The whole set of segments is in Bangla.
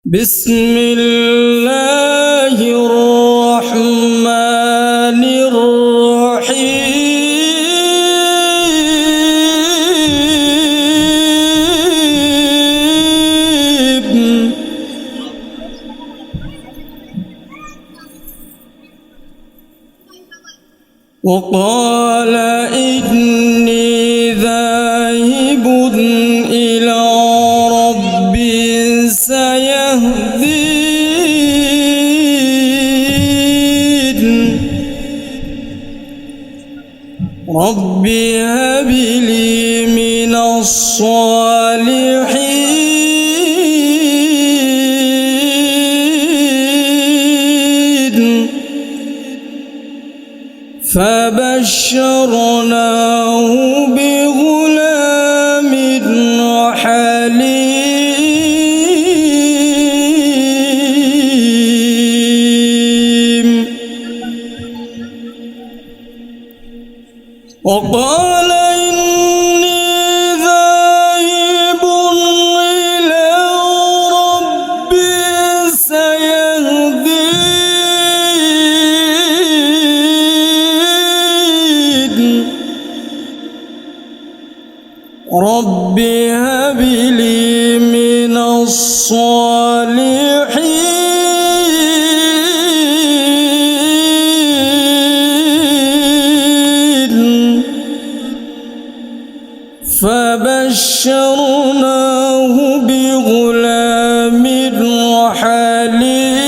بسم الله الرحمن الرحيم وقال إني ذاهب إلى ربي سيهدين رب هب لي من الصالحين فبشرناه بغلام حليم وقال إني ذاهب إلى ربي سيهدين رب هب لي من الصالحين فبشرناه بغلام حليم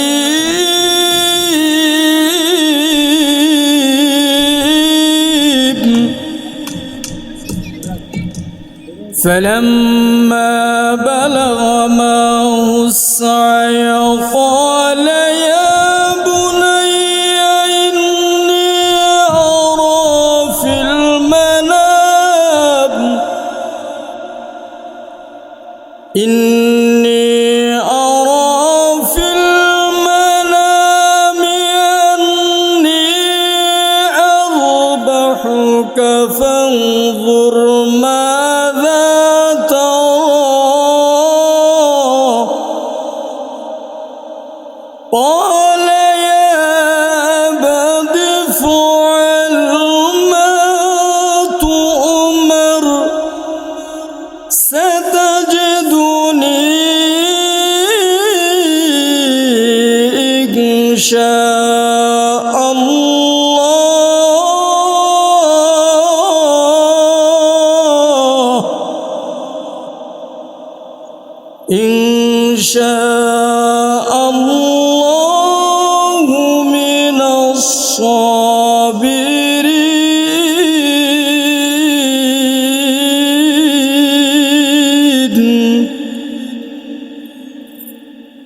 فلما بلغ معه السعي قال يا بني إني أرى في المنام أني أذبحك فانظر ماذا ترى قال يا أبت افعل ما تؤمر ستجدني إن شاء الله من الصابرين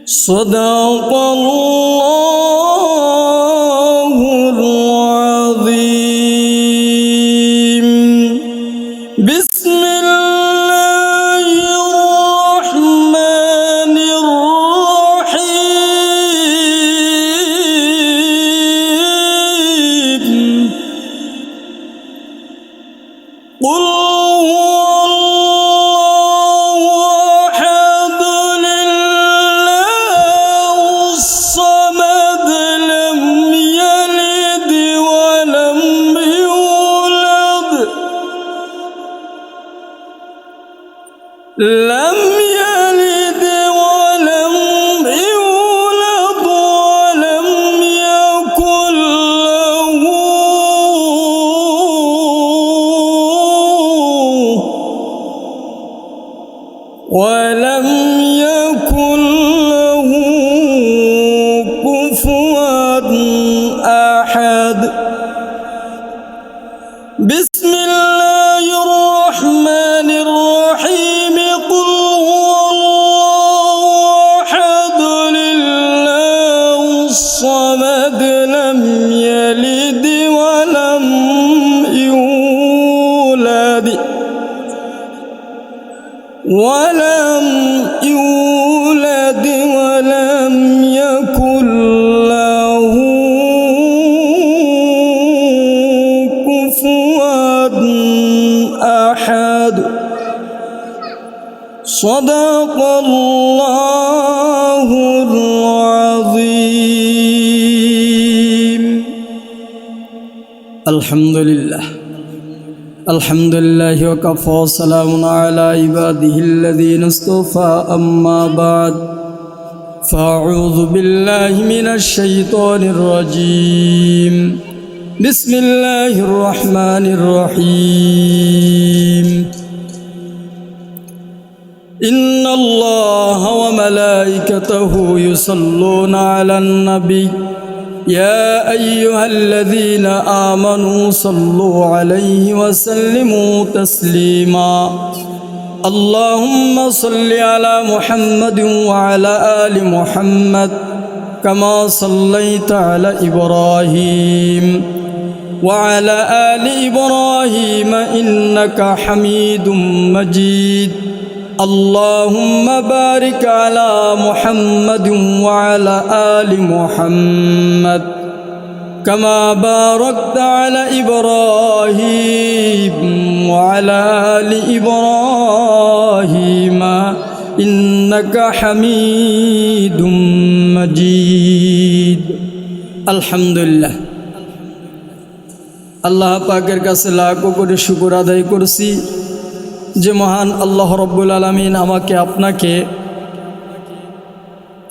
صدق الله العظيم بسم الله الرحمن الرحيم قل هو الله أحد الله الصمد لم يلد ولم يولد ولم يكن له كفوا أحد بسم الله الرحمن الرحيم قل هو الله أحد الله الصمد لم يلد ولم يولد ولم يكن له كفوا أحد صدق الله আলহামদুলিল্লাহ আলহামদুলিল্লাহি ওয়া কাফা সালামুন আলা ইবাদিহিল্লাযীনা ইসতাফা আম্মা বা'দ ফাআউযু বিল্লাহি মিনাশ শাইতানির রাজীম বিসমিল্লাহির রহমানির রহিম ইন্নাল্লাহা ওয়া মালাইকাতাহু ইউসাল্লুনা আলান নবী يا أيها الذين آمنوا صلوا عليه وسلموا تسليما اللهم صل على محمد وعلى آل محمد كما صليت على إبراهيم وعلى آل إبراهيم إنك حميد مجيد اللهم بارك على محمد وعلى آل محمد كما باركت على إبراهيم وعلى آل إبراهيم إنك حميد مجيد الحمد لله আল্লাহ পাকের কাছে লাখো কোটি শুকর আদায় করছি যে মহান আল্লাহ রব্বুল আলামিন আমাকে আপনাকে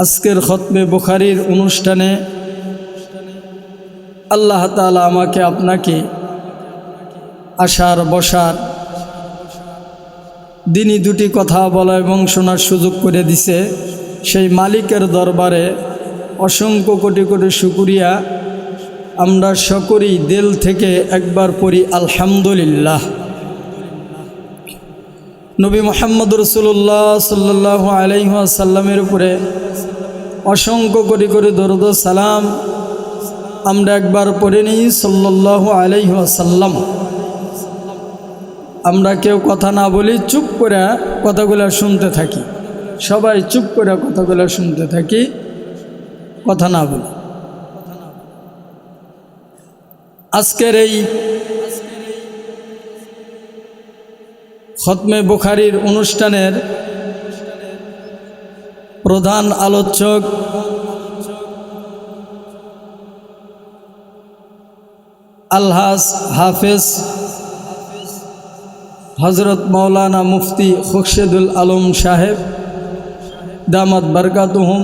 আজকের খতমে বুখারীর অনুষ্ঠানে আল্লাহ তাআলা আমাকে আপনাকে আসার বসার দিনই দুটি কথা বলা এবং শোনার সুযোগ করে দিছে সেই মালিকের দরবারে অসংখ্য কোটি কোটি শুকরিয়া আমরা সকলেই দিল থেকে একবার পড়ি আলহামদুলিল্লাহ। নবী মুহাম্মদ রাসূলুল্লাহ সাল্লাল্লাহু আলাইহি ওয়াসাল্লামের উপরে অসংখ্য কোটি কোটি দরুদ ও সালাম আমরা একবার পড়ে নিই সাল্লাল্লাহু আলাইহি ওয়াসাল্লাম। আমরা কেউ কথা না বলি, চুপ করে কথাগুলো শুনতে থাকি, সবাই চুপ করে কথাগুলো শুনতে থাকি, কথা না বলি। আজকের এই খতমে বুখারীর অনুষ্ঠানের প্রধান আলোচক আলহাজ হাফেজ হযরত মাওলানা মুফতি খুরশেদুল আলম সাহেব দামাত বারকাতুহুম।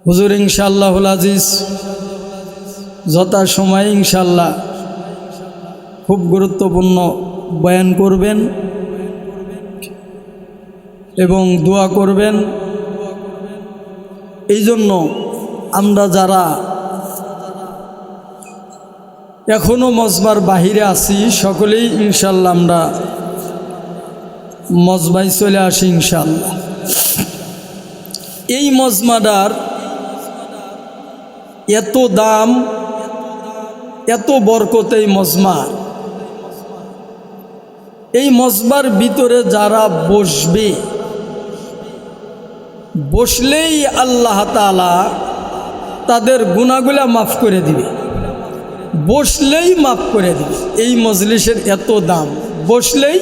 হুজুর ইনশাআল্লাহুল আজিজ যথা সময় ইনশাআল্লাহ খুব গুরুত্বপূর্ণ বয়ান করবেন এবং দোয়া করবেন। এই জন্য আমরা যারা এখনও মজমার বাহিরে আছি সকলেই ইনশাআল্লাহ আমরা মজমায় চলে আসি ইনশাআল্লাহ। এই মজমাটার এত দাম, এত বরকত এই মজমার। এই মজমার ভিতরে যারা বসবে, বসলেই আল্লাহ তাআলা তাদের গুনাহগুলা মাফ করে দিবে, বসলেই মাফ করে দিবে। এই মজলিসের এত দাম, বসলেই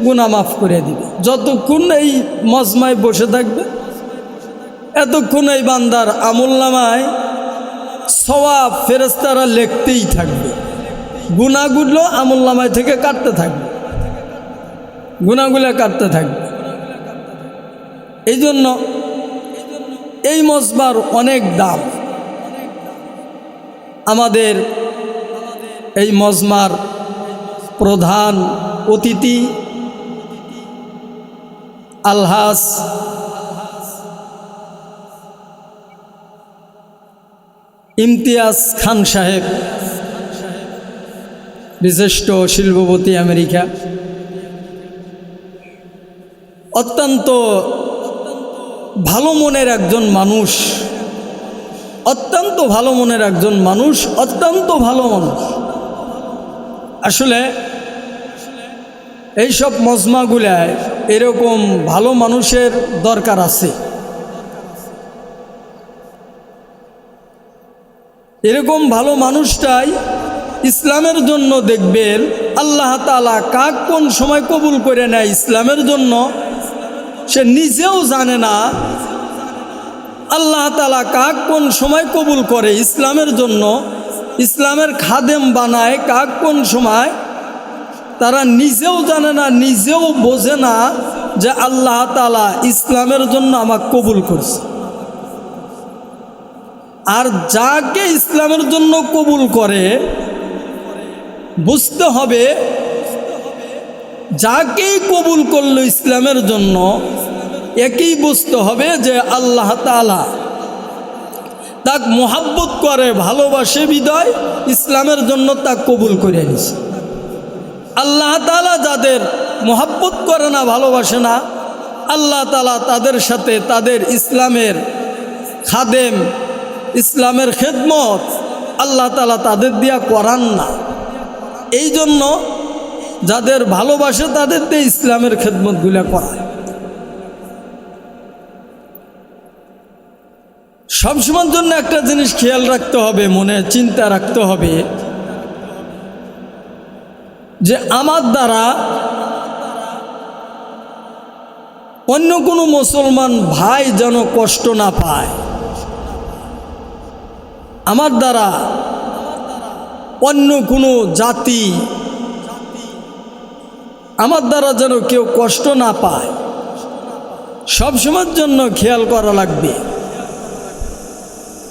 গুনাহ মাফ করে দিবে। যতক্ষণ এই মজমায় বসে থাকবে এতক্ষণ এই বান্দার আমলনামায় সওয়াব ফেরেশতারা লিখতেই থাকবে, গুনাহগুলো আমলনামায় থেকে কাটতে থাকবে, গুনাহগুলো কাটতে থাকবে। এই জন্য এই মজমার অনেক দাম। আমাদের এই মজমার প্রধান অতিথি আলহাজ ইমতিয়াজ খান সাহেব, বিশিষ্ট শিল্পপতি আমেরিকা। অত্যন্ত ভালো মনের একজন মানুষ, অত্যন্ত ভালো মনের একজন মানুষ, অত্যন্ত ভালো মানুষ। আসলে এইসব মজমাগুলায় এরকম ভালো মানুষের দরকার আছে। এরকম ভালো মানুষটাই ইসলামের জন্য দেখবেন আল্লাহ তাআলা কাক কোন সময় কবুল করে নেয় ইসলামের জন্য সে নিজেও জানে না, আল্লাহ তাআলা কাক কোন সময় কবুল করে ইসলামের জন্য, ইসলামের খাদেম বানায় কাক কোন সময়, তারা নিজেও জানে না, নিজেও বোঝে না যে আল্লাহ তাআলা ইসলামের জন্য আমাকে কবুল করছে। আর যাকে ইসলামের জন্য কবুল করে বুঝতে হবে, যাকেই কবুল করলো ইসলামের জন্য একই বুঝতে হবে যে আল্লাহ তাআলা তাকে মোহাব্বত করে, ভালোবাসে বিদায় ইসলামের জন্য তাকে কবুল করে নিছে। আল্লাহ তাআলা যাদের মোহাব্বত করে না, ভালোবাসে না, আল্লাহ তাআলা তাদের সাথে তাদের ইসলামের খাদেম, ইসলামের খেদমত আল্লাহ তাআলা তাদের দিয়া করান না। এই জন্য যাদের ভালোবাসে তাদের দিয়ে ইসলামের খেদমতগুলো করায়। সবসময়ের জন্য একটা জিনিস খেয়াল রাখতে হবে, মনে চিন্তা রাখতে হবে যে আমার দ্বারা অন্য কোনো মুসলমান ভাই যেন কষ্ট না পায়, আমার দ্বারা অন্য কোনো জাতি, আমার দ্বারা যেন কেউ কষ্ট না পায়, সবসময়ের জন্য খেয়াল করা লাগবে।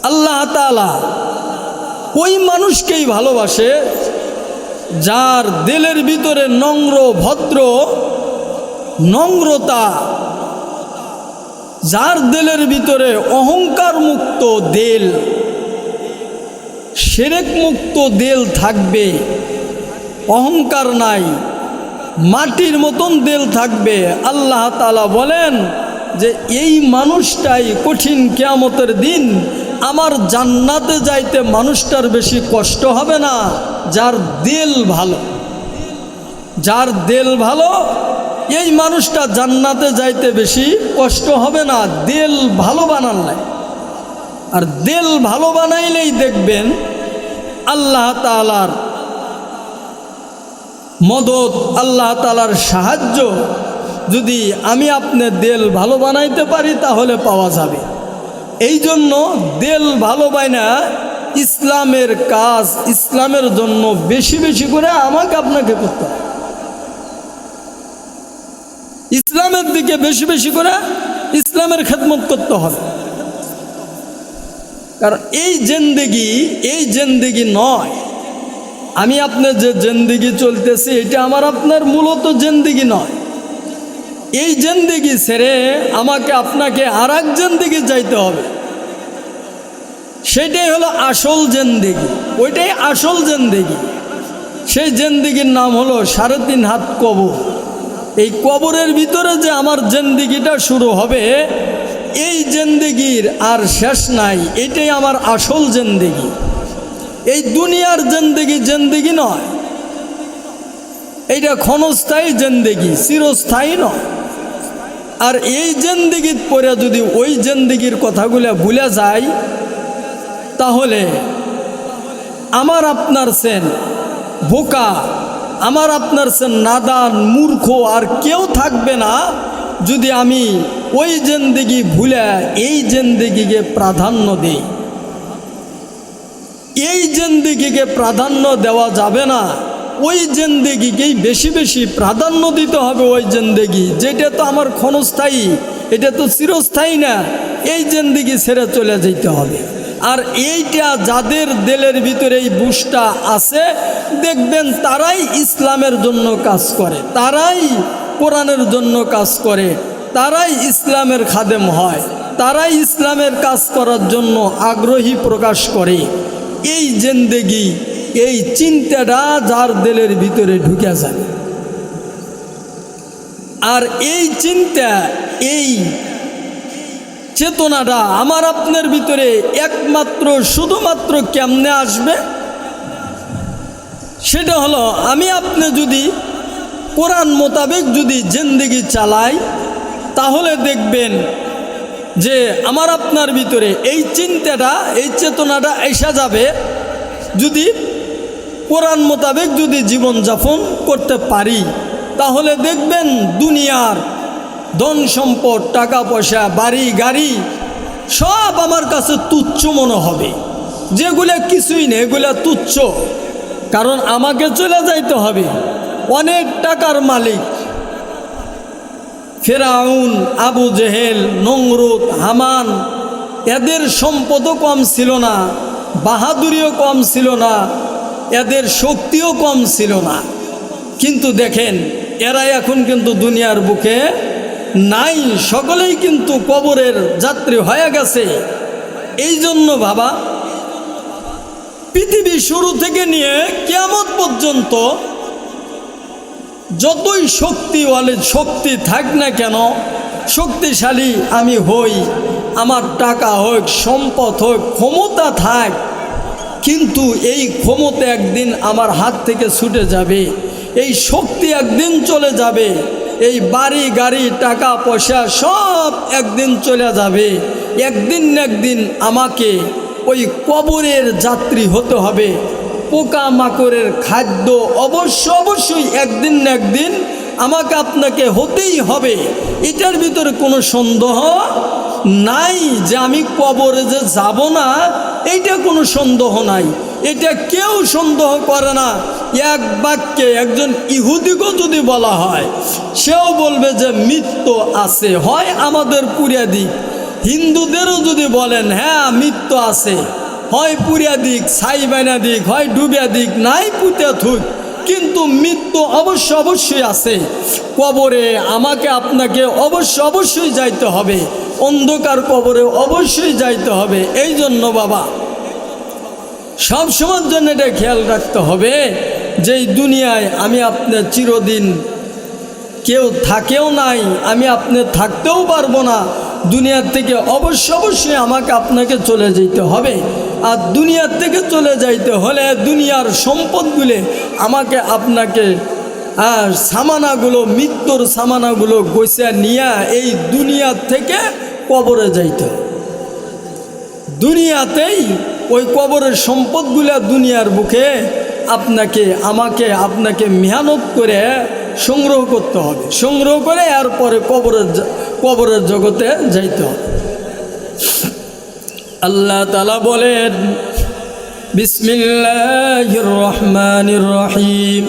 আল্লাহ তাআলা ওই মানুষকেই ভালোবাসে যার দিলের ভিতরে নম্র, ভদ্র, নম্রতা, যার দিলের ভিতরে অহংকার মুক্ত দিল, শিরক মুক্ত দিল থাকবে, অহংকার নাই, মাটির মতন দিল থাকবে। আল্লাহ তাআলা বলেন যে এই মানুষটাই কঠিন কিয়ামতের দিন আমার জান্নাতে যাইতে মানুষটার বেশি কষ্ট হবে না, যার দিল ভালো। যার দিল ভালো এই মানুষটা জান্নাতে যাইতে বেশি কষ্ট হবে না, দিল ভালো বানালে। আর দিল ভালো বানাইলেই দেখবেন আল্লাহ তাআলার মদত, আল্লাহ তাআলার সাহায্য যদি আমি আপনার দিল ভালো বানাইতে পারি তাহলে পাওয়া যাবে। এই জন্য দিল ভালো বানা ইসলামের কাজ, ইসলামের জন্য বেশি বেশি করে আমাকে আপনাকে করতে হবে, ইসলামের দিকে বেশি বেশি করে ইসলামের খেদমত করতে হবে। কারণ এই জিন্দেগি নয়, আমি আপনার যে জিন্দেগি চলতেছি এটা আমার আপনার মূলত জিন্দেগি নয়। এই জিন্দেগি ছেড়ে আমাকে আপনাকে আর এক জিন্দেগি যাইতে হবে, সেটাই হলো আসল জিন্দেগি, ওইটাই আসল জিন্দেগি। সেই জিন্দেগির নাম হলো 3.5 হাত কবর। এই কবরের ভিতরে যে আমার জিন্দেগিটা শুরু হবে, এই জিন্দেগির আর শেষ নাই, এটাই আমার আসল জিন্দেগি। এই দুনিয়ার জিন্দেগি নয়, এইটা ক্ষণস্থায়ী জিন্দেগি, চিরস্থায়ী নয়। আর এই জিন্দেগির পরে যদি ওই জিন্দেগির কথাগুলো ভুলে যায় তাহলে আমার আপনার সেন বোকা, আমার আপনার সেন নাদান, মূর্খ আর কেউ থাকবে না যদি আমি ওই জিন্দেগি ভুলে এই জিন্দেগিকে প্রাধান্য দিই। এই জিন্দেগিকে প্রাধান্য দেওয়া যাবে না, ওই জিন্দেগিকেই বেশি বেশি প্রাধান্য দিতে হবে। ওই জিন্দেগি যেটা তো আমার ক্ষণস্থায়ী, এটা তো চিরস্থায়ী না, এই জিন্দেগি ছেড়ে চলে যেতে হবে। আর এইটা যাদের দিলের ভিতরে এই বুঝটা আছে দেখবেন তারাই ইসলামের জন্য কাজ করে, তারাই কোরআনের জন্য কাজ করে, তারাই ইসলামের খাদেম হয়, তারাই ইসলামের কাজ করার জন্য আগ্রহী প্রকাশ করে। এই জিন্দেগি, এই চিন্তাটা যার দিলের ভিতরে ঢুকে যায়, আর এই চিন্তা, এই চেতনাটা আমার আপনার ভিতরে একমাত্র শুধুমাত্র কেমনে আসবে, সেটা হলো আমি আপনি যদি কোরআন মোতাবেক যদি জিন্দেগি চালাই তাহলে দেখবেন যে আমার আপনার ভিতরে এই চিন্তাটা, এই চেতনাটা এসে যাবে। যদি কোরআন মোতাবেক যদি জীবনযাপন করতে পারি তাহলে দেখবেন দুনিয়ার ধন সম্পদ, টাকা পয়সা, বাড়ি গাড়ি সব আমার কাছে তুচ্ছ মনে হবে, যেগুলো কিছুই নেই এগুলা তুচ্ছ। কারণ আমাকে চলে যাইতে হবে। অনেক টাকার মালিক ফেরাউন, আবু জেহেল, নমরুদ, হামান, এদের সম্পদও কম ছিল না, বাহাদুরিও কম ছিল না, এদের শক্তিও কম ছিল না। কিন্তু দেখেন এরা এখন কিন্তু দুনিয়ার বুকে নাই, সকলেই কিন্তু কবরের যাত্রী হয়ে গেছে। এই জন্য বাবা, পৃথিবী শুরু থেকে নিয়ে কিয়ামত পর্যন্ত যতই শক্তি থাক না কেন, শক্তিশালী আমি হই, আমার টাকা হোক, সম্পদ হোক, ক্ষমতা থাক, কিন্তু এই ক্ষমতা একদিন আমার হাত থেকে ছুটে যাবে, এই শক্তি একদিন চলে যাবে, এই বাড়ি গাড়ি টাকা পয়সা সব একদিন চলে যাবে। একদিন না একদিন আমাকে ওই কবরের যাত্রী হতে হবে। পোকামাকড়ের খাদ্য অবশ্যই একদিন না একদিন আমাকে আপনাকে হতেই হবে। এটার ভিতরে কোনো সন্দেহ নাই যে আমি কবরে যে যাব না, এইটা কোনো সন্দেহ নাই, এটা কেউ সন্দেহ করে না। এক বাক্যে একজন ইহুদিকেও যদি বলা হয়, সেও বলবে যে মৃত্যু আছে, হয় আমাদের পুরিয়া দিক। হিন্দুদেরও যদি বলেন হ্যাঁ মৃত্যু আছে, হয় পুরিয়া দিক, ছাই বাইনা দিক, হয় ডুবিয়া দিক, নাই পুঁতে থুক, কিন্তু মৃত্যু অবশ্যই আছে। কবরে আমাকে আপনাকে অবশ্যই যাইতে হবে, অন্ধকার কবরে অবশ্যই যাইতে হবে। এই জন্য বাবা সব সময়ের জন্য এটা খেয়াল রাখতে হবে যে এই দুনিয়ায় আমি আপনার চিরদিন কেউ থাকেও নাই, আমি আপনি থাকতেও পারবো না। দুনিয়ার থেকে অবশ্যই আমাকে আপনাকে চলে যেতে হবে। আর দুনিয়ার থেকে চলে যাইতে হলে দুনিয়ার সম্পদগুলো আমাকে আপনাকে সামানাগুলো, মৃত্যুর সামানাগুলো গোছা নিয়ে এই দুনিয়ার থেকে কবরে যাইতে হবে। দুনিয়াতেই ওই কবরের সম্পদগুলো দুনিয়ার বুকে আপনাকে মেহনত করে সংগ্রহ করতে হবে, সংগ্রহ করে এরপরে কবরের জগতে যাইতে হবে। আল্লাহ তাআলা বলেন, বিসমিল্লাহির রহমানির রহিম,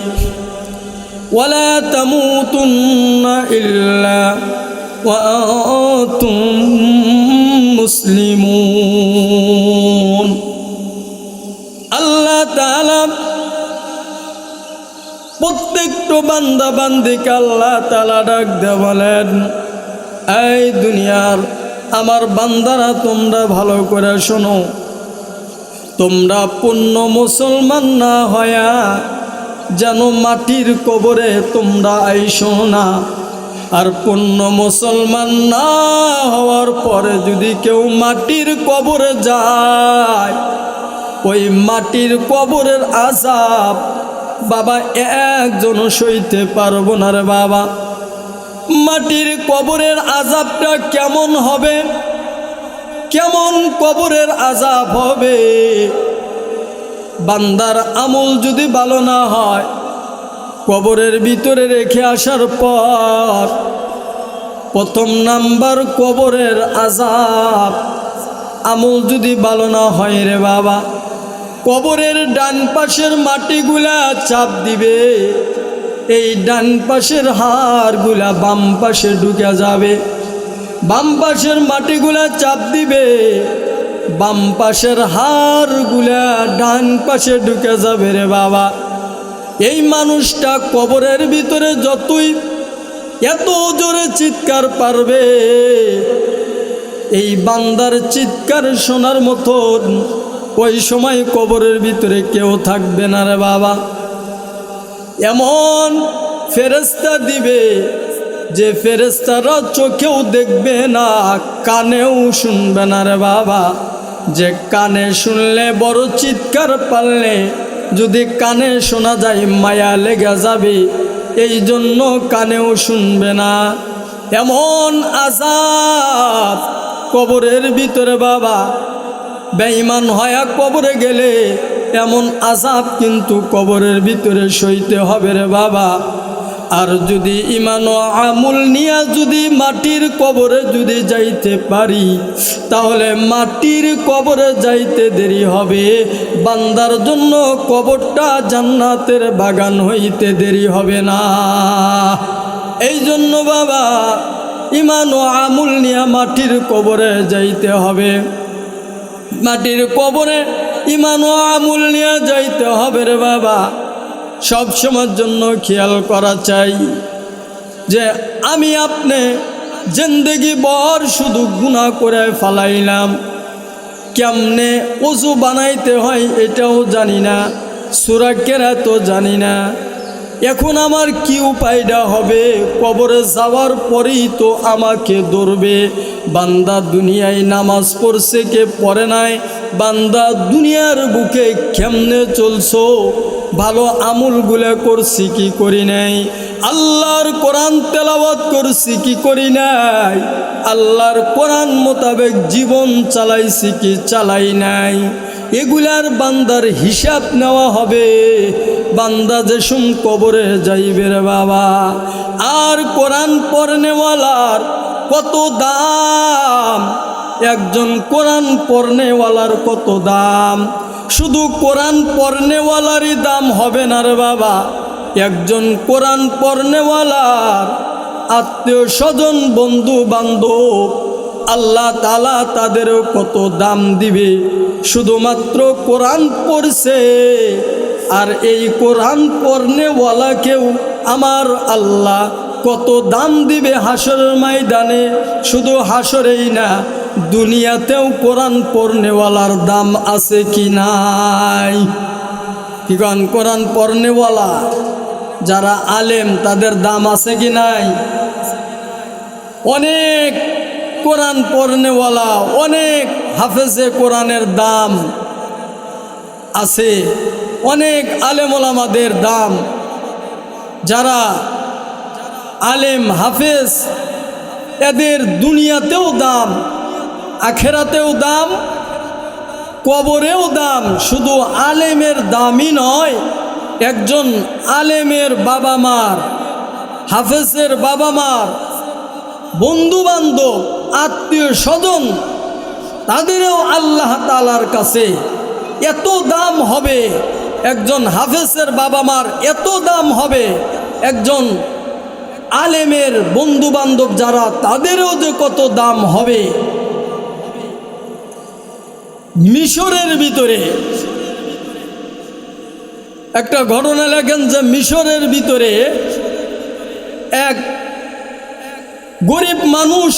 ওয়ালা তামুতুন্না ইল্লা ওয়া আনতুম মুসলিমুন। আল্লাহ তাআলা প্রত্যেকটা বান্দা বান্দিকে আল্লাহ তাআলা ডাক দিয়ে বলেন, এই দুনিয়ার আমার বান্দারা তোমরা ভালো করে শোনো, তোমরা পূর্ণ মুসলমান না হয়া যেন মাটির কবরে তোমরা আইসো না। আর পূর্ণ মুসলমান না হওয়ার পরে যদি কেউ মাটির কবরে যায়, ওই মাটির কবরের আযাব বাবা একজনও সইতে পারবো না রে বাবা। মাটির কবরের আযাবটা কেমন হবে, কেমন কবরের আযাব হবে? বান্দার আমল যদি ভালো না হয়, কবরের ভিতরে রেখে আসার পর প্রথম নাম্বার কবরের আযাব, আমল যদি ভালো না হয় রে বাবা, কবরের ডান পাশের মাটিগুলা চাপ দিবে, এই ডান পাশের হাড়গুলা বাম পাশে ঢুকে যাবে, বাম পাশের মাটিগুলা চাপ দিবে, বাম পাশের হাড়গুলা ডান পাশে ঢুকে যাবে রে বাবা। এই মানুষটা কবরের ভিতরে যতই এত জোরে চিৎকার পারবে, এই বান্দার চিৎকার শোনার মতন ওই সময় কবরের ভিতরে কেউ থাকবে না রে বাবা। এমন ফেরেশতা দিবে যে ফেরেশতারা চোখেও দেখবে না, কানেও শুনবে না রে বাবা। যে কানে শুনলে বড় চিৎকার পারলে যদি কানে শোনা যায় মায়া লেগে যাবে, এই জন্য কানেও শুনবে না। এমন আযাব কবরের ভিতরে বাবা, বেঈমান হয়ে কবরে গেলে এমন আযাব কিন্তু কবরের ভিতরে সইতে হবে রে বাবা। আর যদি ইমান ও আমল নিয়ে যদি মাটির কবরে যদি যাইতে পারি, তাহলে মাটির কবরে যাইতে দেরি হবে, বান্দার জন্য কবরটা জান্নাতের বাগান হইতে দেরি হবে না। এই জন্য বাবা ইমান ও আমল নিয়ে মাটির কবরে যাইতে হবে, মাটির কবরে ইমান ও আমল নিয়ে যাইতে হবে রে বাবা। সব সময়ের জন্য খেয়াল করা চাই যে আমি আপনি জিন্দেগি ভর শুধু গুনাহ করে ফালাইলাম, কেমনে ওযু বানাইতে হয় এটাও জানি না, সূরা কেরাতও জানি না। এখন আমার কি উপায়টা হবে? কবরে যাওয়ার পরেই তো আমাকে ধরবে। বান্দা দুনিয়ায় নামাজ পড়ছে কে পড়ে নাই, বান্দা দুনিয়ার বুকে কেমনে চলছো, ভালো আমলগুলো করছি কি করি নাই, আল্লাহর কোরআন তেলাওয়াত করছি কি করি নাই, আল্লাহর কোরআন মোতাবেক জীবন চালাইছি কি চালাই নাই, এগুলার বান্দার হিসাব নেওয়া হবে বান্দা যেসম কবরে যাইবে রে বাবা। আর কোরআন পড়নেওয়ালার কত দাম, একজন কোরআন পড়নেওয়ালার কত দাম। শুধু কোরআন পড়নেওয়ালারই দাম হবে না রে বাবা, একজন কোরআন পড়নেওয়ালার আত্মীয় স্বজন বন্ধু বান্ধব আল্লাহ তাআলা তাদেরও কত দাম দিবে। শুধুমাত্র কোরআন পড়ছে, আর এই কোরআন পড়নেওয়ালাকেও আমার আল্লাহ কত দাম দিবে হাসরের ময়দানে। শুধু হাসরেই না, দুনিয়াতেও কোরআন পড়নেওয়ালার দাম আছে কি নাই? কি কন? কোরআন পড়নেওয়ালা যারা আলেম তাদের দাম আছে কি নাই? অনেক কোরআন পড়নেওয়ালা, অনেক হাফেজে কোরআনের দাম আছে, অনেক আলেম ওলামাদের দাম। যারা আলেম হাফেজ এদের দুনিয়াতেও দাম, আখেরাতেও দাম, কবরেও দাম। শুধু আলেমের দামই নয়, একজন আলেমের বাবা মার, হাফেজের বাবা মার বন্ধু বান্ধব আত্মীয় স্বজন তাদেরও আল্লাহ তাআলার কাছে এত দাম হবে। একজন হাফেজের বাবা মার এত দাম হবে, একজন আলেমের বন্ধু বান্ধব যারা তাদেরও যে কত দাম হবে। মিশরের ভিতরে একটা ঘটনা লেখেন যে মিশরের ভিতরে এক গরিব মানুষ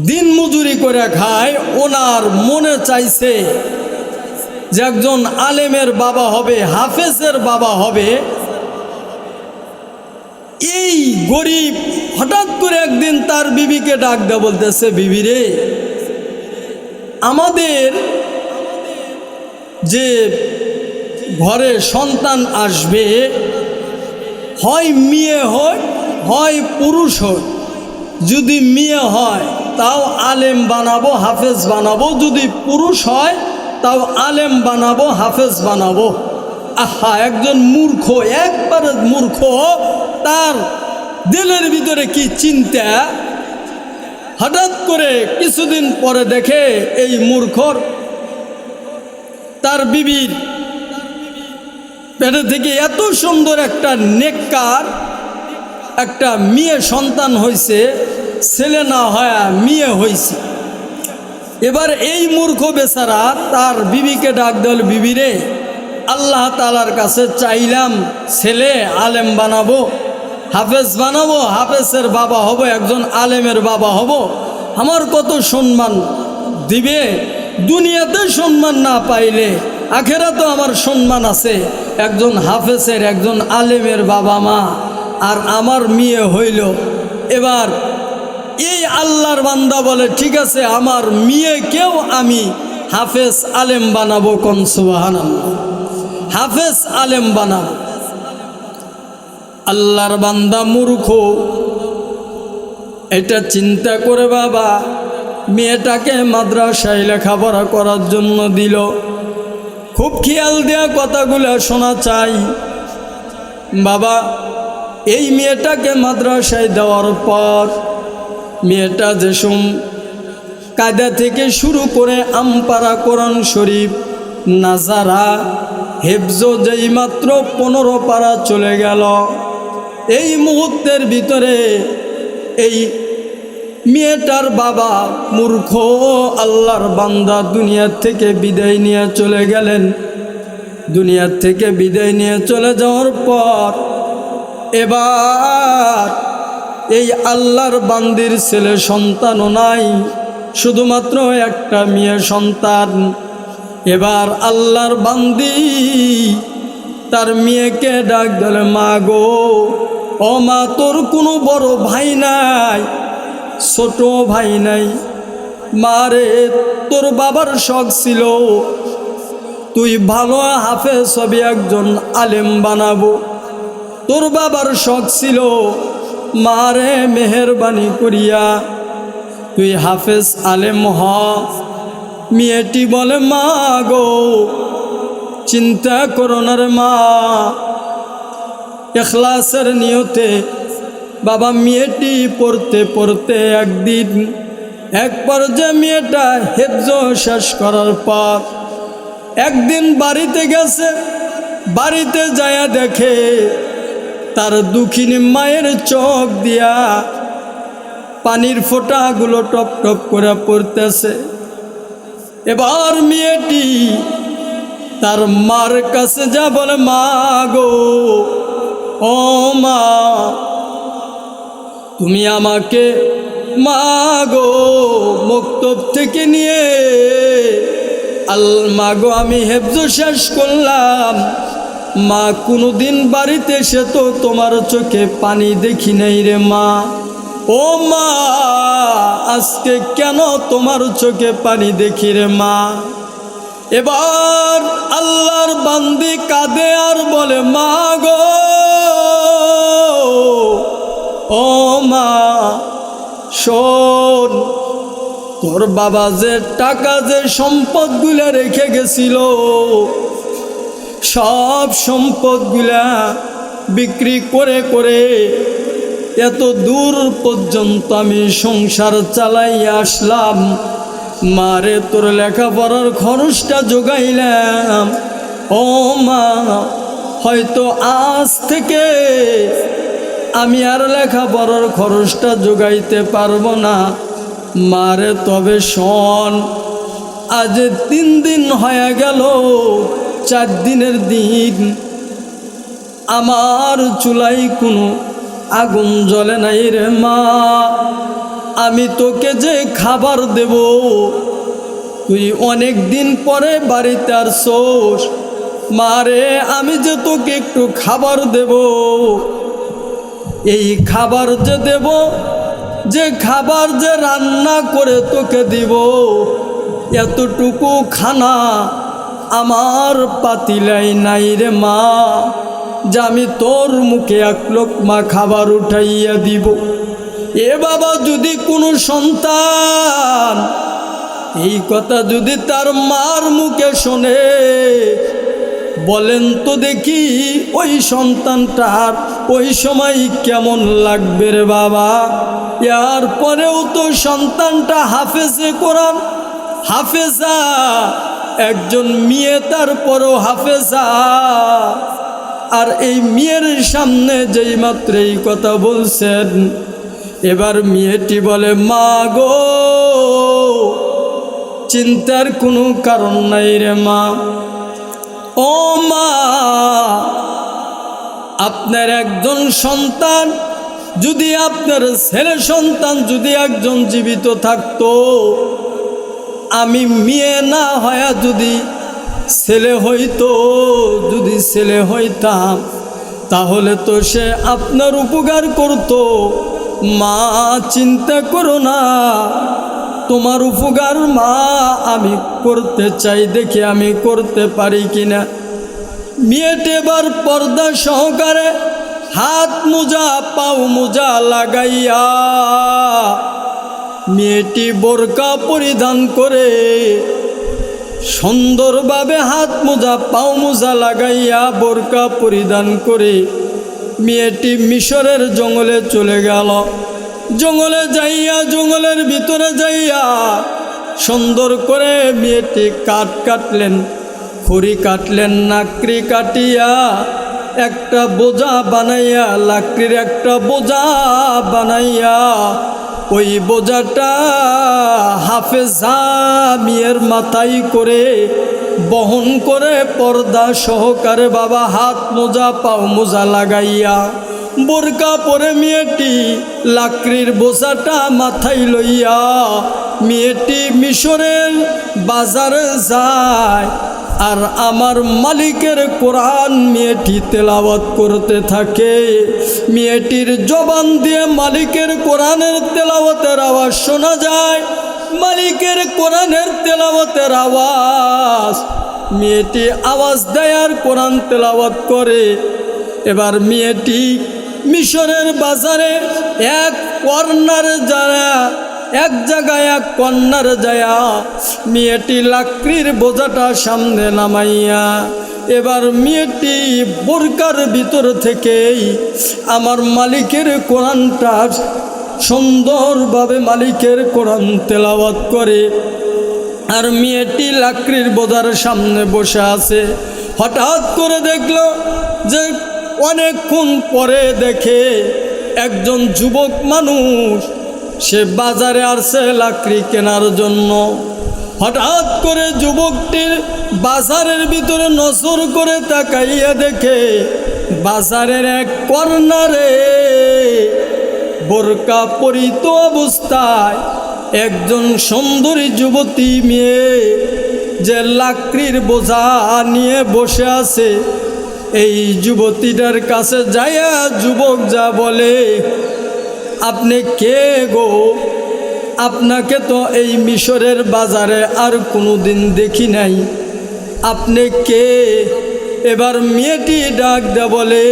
দিনমজুরি করে খায়। ওনার মনে চাইছে যে একজন আলেমের বাবা হবে, হাফেজের বাবা হবে। এই গরিব হঠাৎ করে একদিন তার বিবিকে ডাক দেয়া বলতেছে, বিবি রে, আমাদের যে ঘরে সন্তান আসবে, হয় মেয়ে হয় হয় পুরুষ হয়, যদি মেয়ে হয় তাও আলেম বানাবো, হাফেজ বানাবো, যদি পুরুষ হয় তাও আলেম বানাবো, হাফেজ বানাবো। আহা, একজন মূর্খ, একবারে মূর্খ, তার দিলের ভিতরে কি চিন্তা। হঠাৎ করে কিছুদিন পরে দেখে এই মূর্খর তার বিবির পেটে থেকে এত সুন্দর একটা নেককার একটা মেয়ে সন্তান হয়েছে, ছেলে না হয় মেয়ে হয়েছে। এবার এই মূর্খ বেচারা তার বিবিকে ডাক দিল, বিবি রে, আল্লাহ তাআলার কাছে চাইলাম ছেলে আলেম বানাবো, হাফেজ বানাবো, হাফেজের বাবা হব, একজন আলেমের বাবা হব, আমার কত সম্মান দিবে। দুনিয়াতে সম্মান না পাইলে আখেরাতেও আমার সম্মান আছে। একজন হাফেজের, একজন আলেমের বাবা মা, আর আমার মেয়ে হইল। এবার এই আল্লাহর বান্দা বলে, ঠিক আছে, আমার মেয়েকেও আমি হাফেজ আলেম বানাবো। কোন সুবহানাল্লাহ, হাফেজ আলেম বানাবো। আল্লাহর বান্দা মূর্খ এটা চিন্তা করে বাবা মেয়েটাকে মাদ্রাসায় লেখাপড়া করার জন্য দিল। খুব খেয়াল দেওয়া কথাগুলো শোনা চাই। বাবা, এই মেয়েটাকে মাদ্রাসায় দেওয়ার পর মেয়েটা যেসম কায়দা থেকে শুরু করে আমপারা, কোরআন শরীফ, নাজারা, হেফজ যেই মাত্র 15 পারা চলে গেল, এই মুহূর্তের ভিতরে এই মেয়েটার বাবা মূর্খ আল্লাহর বান্দা দুনিয়ার থেকে বিদায় নিয়ে চলে গেলেন। দুনিয়ার থেকে বিদায় নিয়ে চলে যাওয়ার পর এবার এই আল্লাহর বান্দির ছেলে সন্তানও নাই, শুধুমাত্র একটা মেয়ে সন্তান। এবার আল্লাহর বান্দি তার মেয়েকে ডাক দিলে, মা গো, ও মা, তোর কোনো বড় ভাই নাই, ছোট ভাই নাই। মারে, তোর বাবার শখ ছিল তুই ভালো হাফেজ হবি, একজন আলেম বানাবো। তোর বাবার শখ ছিল মারে, মেহেরবানি করিয়া তুই হাফেজ আলেম হ। মেয়েটি বলে, মা গো, চিন্তা করো না রে মা। ইখলাসের নিয়তে বাবা মেয়েটি পড়তে পড়তে একদিন এক পর্যায়ে মেয়েটা হেফজ শেষ করার পর একদিন বাড়িতে গেছে। বাড়িতে যায়া দেখে তার দুঃখিনী মায়ের চোখ দিয়া পানির ফোঁটাগুলো টপ টপ করে পড়তেছে। এবার মেয়েটি তার মার কাছে যা বলে, মা গো, ও মা, তুমি আমাকে মা গো মক্তব থেকে নিয়ে মা গো আমি হেফজ শেষ করলাম। মা, কোনোদিন বাড়িতে এসে তো তোমার চোখে পানি দেখি নাই রে মা। ও মা, আজকে কেন তোমার চোখে পানি দেখি রে মা? এবার আল্লাহর বান্দি কাঁদে আর বলে, মা গো, ও মা, শোন, তোর বাবা যে টাকা যে সম্পদগুলা রেখে গেছিল, সব সম্পদগুলা বিক্রি করে করে এত দূর পর্যন্ত আমি সংসার চালাই আসলাম। মারে, তোর লেখাপড়ার খরচটা জোগাইলাম। ও মা, হয়তো আজ থেকে আমি আর লেখাপড়ার খরচটা জোগাইতে পারবো না। মারে, তবে শোন, আজ 3 দিন হয়ে গেল, 4 দিনের দিন আমার চুলাই কোনো আগুন জ্বলে নাই রে মা। আমি তোকে যে খাবার দেব, তুই অনেক দিন পরে বাড়িতে আসছোস। মারে, আমি যে তোকে একটু খাবার দেব, এই খাবার যে দেব, যে খাবার যে রান্না করে তোকে দিব, এতটুকু খানা আমার পাতিলাই নাই রে মা, যে আমি তোর মুখে 1 লোকমা খাবার উঠাইয়া দিব। এ বাবা, যদি কোনো সন্তান এই কথা যদি তার মার মুখে শোনে, বলেন তো দেখি ওই সন্তানটার ওই সময় কেমন লাগবে রে বাবা? এর পরেও তো সন্তানটা হাফেজে কোরআন, হাফেজা, একজন মেয়ে, তারপরও হাফেজা। আর এই মেয়ের সামনে যেই মাত্র এই কথা বলছেন, এবার মেয়েটি বলে, মা গো, চিন্তার কোনো কারণ নাই রে মা। ও মা, আপনার একজন সন্তান যদি, আপনার ছেলে সন্তান যদি একজন জীবিত থাকতো, আমি মেয়ে না হয়া যদি ছেলে হইতো, যদি ছেলে হইতাম, তাহলে তো সে আপনার উপকার করতো। মা, চিন্তা করো না, তোমার উপকার মা আমি করতে চাই, দেখি আমি করতে পারি কিনা। মেয়েটি এবার পর্দা সহকারে হাত মোজা পাও মোজা লাগাইয়া মেয়েটি বোরকা পরিধান করে সুন্দরভাবে হাত মোজা পাও মোজা লাগাইয়া বোরকা পরিধান করে মেয়েটি মিশরের জঙ্গলে চলে গেল। জঙ্গলে যাইয়া জঙ্গলের ভিতরে যাইয়া সুন্দর করে মেয়েটি কাঠ কাটলেন, খড়ি কাটলেন, লাকড়ি কাটিয়া একটা বোঝা বানাইয়া, লাকড়ির একটা বোঝা বানাইয়া ওই বোঝাটা হাফেজা মেয়ের মাথায় করে বহন করে পর্দা সহকারে বাবা হাত মোজা পাও মোজা লাগাইয়া বোরকা পরে মেয়েটি লাকড়ির বোঝাটা মাথায় লইয়া মেয়েটি মিশরের বাজারে যায়। আর আমার মালিকের কোরআন মেয়েটি তেলাওয়াত করতে থাকে। মেয়েটির জবান দিয়ে মালিকের কোরআনের তেলাওয়াতের আওয়াজ শোনা যায়। মালিকের কোরআনের তেলাওয়াতের আওয়াজ, মেয়েটি আওয়াজ দেয় আর কোরআন তেলাওয়াত করে। এবার মেয়েটি মিশরের বাজারে এক কর্নারে যায়, এক জায়গায় এক কর্নারে যায় মেয়েটি লাকড়ির বোঝাটা সামনে নামাইয়া এবার মেয়েটি বোরকার ভিতর থেকেই আমার মালিকের কোরআনটা সুন্দরভাবে মালিকের কোরআন তেলাওয়াত করে। আর মেয়েটি লাকড়ির বোঝার সামনে বসে আছে। হঠাৎ করে দেখলো যে অনেকক্ষণ পরে দেখে একজন যুবক মানুষ সে বাজারে আসছে লাকড়ি কেনার জন্য। হঠাৎ করে যুবকটির বাজারের ভিতরে নজর করে তাকাইয়া দেখে বাজারের এক কর্নারে বোরকা পরিহিত অবস্থায় একজন সুন্দরী যুবতী মেয়ে যে লাকড়ির বোঝা নিয়ে বসে আছে। এই যুবতীটার কাছে যাইয়া যুবক যা বলে, আপনি কে গো? আপনাকে তো এই মিশরের বাজারে আর কোনো দিন দেখি নাই, আপনি কে? এবার মেয়েটি ডাক দে বলে,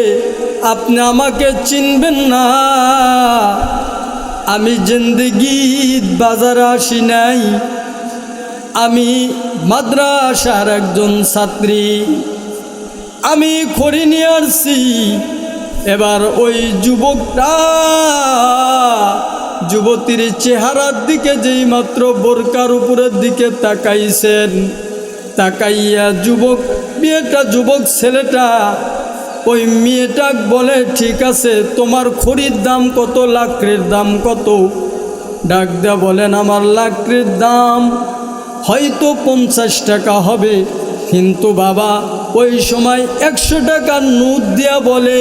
আপনি আমাকে চিনবেন না, আমি জিন্দেগি বাজারে আসি নাই, আমি মাদ্রাসার একজন ছাত্রী, আমি খড়ি নিয়ে আসছি। এবার ওই যুবকটা যুবতীর চেহারার দিকে যেই মাত্র বোরকার উপরের দিকে তাকাইছেন, তাকাইয়া যুবক ছেলেটা ওই মেয়েটা বলে, ঠিক আছে তোমার খড়ির দাম কত, লাকড়ির দাম কত? ডাক দেয়া বলেন, আমার লাকড়ির দাম হয়তো 50 টাকা হবে, কিন্তু বাবা ওই সময় 100 টাকার নোট দিয়া বলে,